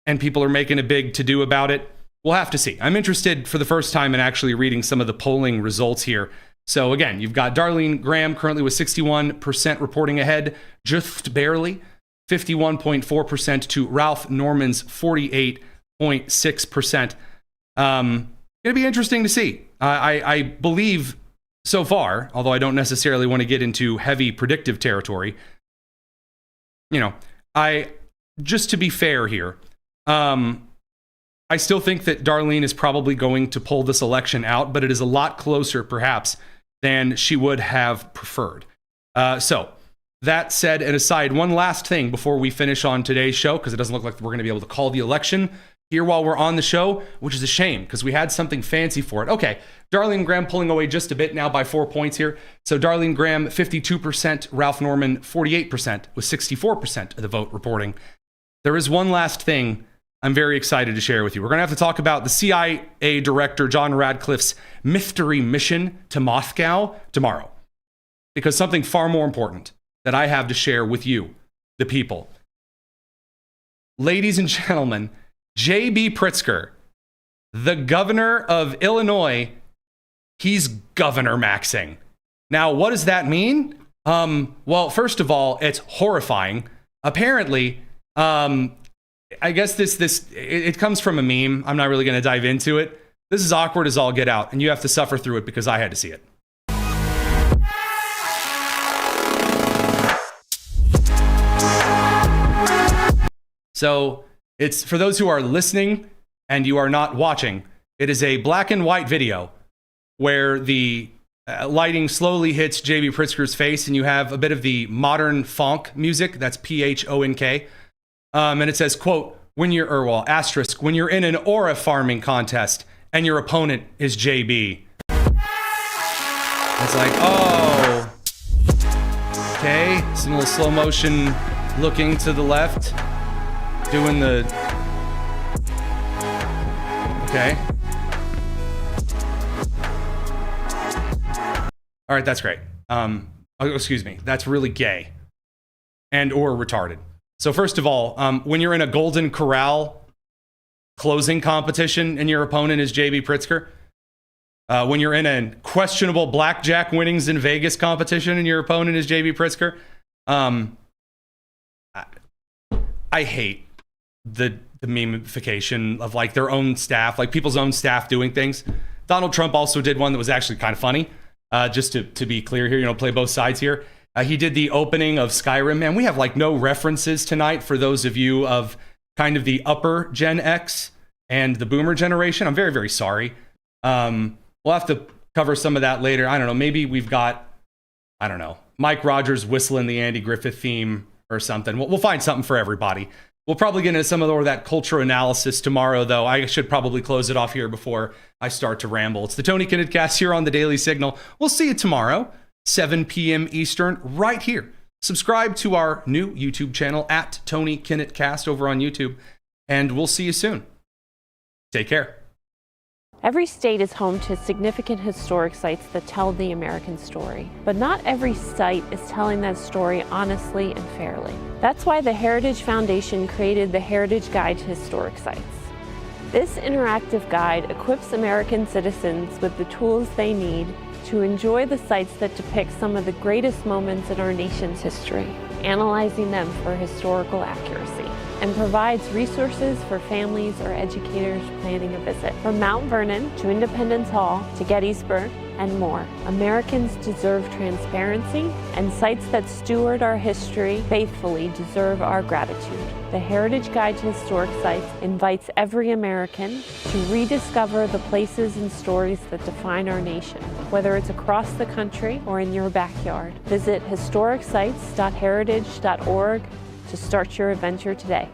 S1: And people are making a big to-do about it. We'll have to see. I'm interested for the first time in actually reading some of the polling results here. So again, you've got Darlene Graham currently with 61% reporting ahead, just barely. 51.4% to Ralph Norman's 48.6%. Going to be interesting to see. I believe so far, although I don't necessarily want to get into heavy predictive territory, just to be fair here, I still think that Darlene is probably going to pull this election out, but it is a lot closer, perhaps, than she would have preferred. So, that said and aside, one last thing before we finish on today's show, because it doesn't look like we're going to be able to call the election here while we're on the show, which is a shame, because we had something fancy for it. Okay, Darlene Graham pulling away just a bit now by 4 points here. So Darlene Graham, 52%, Ralph Norman, 48%, with 64% of the vote reporting. There is one last thing I'm very excited to share with you. We're going to have to talk about the CIA Director John Radcliffe's mystery mission to Moscow tomorrow, because something far more important that I have to share with you, the people. Ladies and gentlemen, J.B. Pritzker, the governor of Illinois, he's governor maxing. Now, what does that mean? Well, first of all, it's horrifying. Apparently, I guess it comes from a meme. I'm not really going to dive into it. This is awkward as all get out, and you have to suffer through it because I had to see it. So it's for those who are listening and you are not watching, it is a black and white video where the lighting slowly hits J.B. Pritzker's face and you have a bit of the modern funk music. That's P-H-O-N-K. And it says, quote, asterisk, when you're in an aura farming contest and your opponent is J.B. It's like, oh, okay. Some little slow motion looking to the left. Doing the Okay. All right, that's great. Excuse me. That's really gay and or retarded. So first of all, when you're in a Golden Corral closing competition and your opponent is JB Pritzker, when you're in a questionable blackjack winnings in Vegas competition and your opponent is JB Pritzker, I hate the memification of like their own staff, like people's own staff doing things. Donald Trump also did one that was actually kind of funny. Just to be clear here, play both sides here. He did the opening of Skyrim. Man, we have like no references tonight for those of you of kind of the upper Gen X and the boomer generation. I'm very, very sorry. We'll have to cover some of that later. I don't know. Maybe we've got, I don't know, Mike Rogers whistling the Andy Griffith theme or something. We'll find something for everybody. We'll probably get into some of that culture analysis tomorrow, though. I should probably close it off here before I start to ramble. It's the Tony Kinnett Cast here on the Daily Signal. We'll see you tomorrow, 7 p.m. Eastern, right here. Subscribe to our new YouTube channel at Tony Kinnett Cast over on YouTube, and we'll see you soon. Take care.
S3: Every state is home to significant historic sites that tell the American story, but not every site is telling that story honestly and fairly. That's why the Heritage Foundation created the Heritage Guide to Historic Sites. This interactive guide equips American citizens with the tools they need to enjoy the sites that depict some of the greatest moments in our nation's history, analyzing them for historical accuracy, and provides resources for families or educators planning a visit. From Mount Vernon to Independence Hall to Gettysburg and more, Americans deserve transparency, and sites that steward our history faithfully deserve our gratitude. The Heritage Guide to Historic Sites invites every American to rediscover the places and stories that define our nation, whether it's across the country or in your backyard. Visit historicsites.heritage.org to start your adventure today.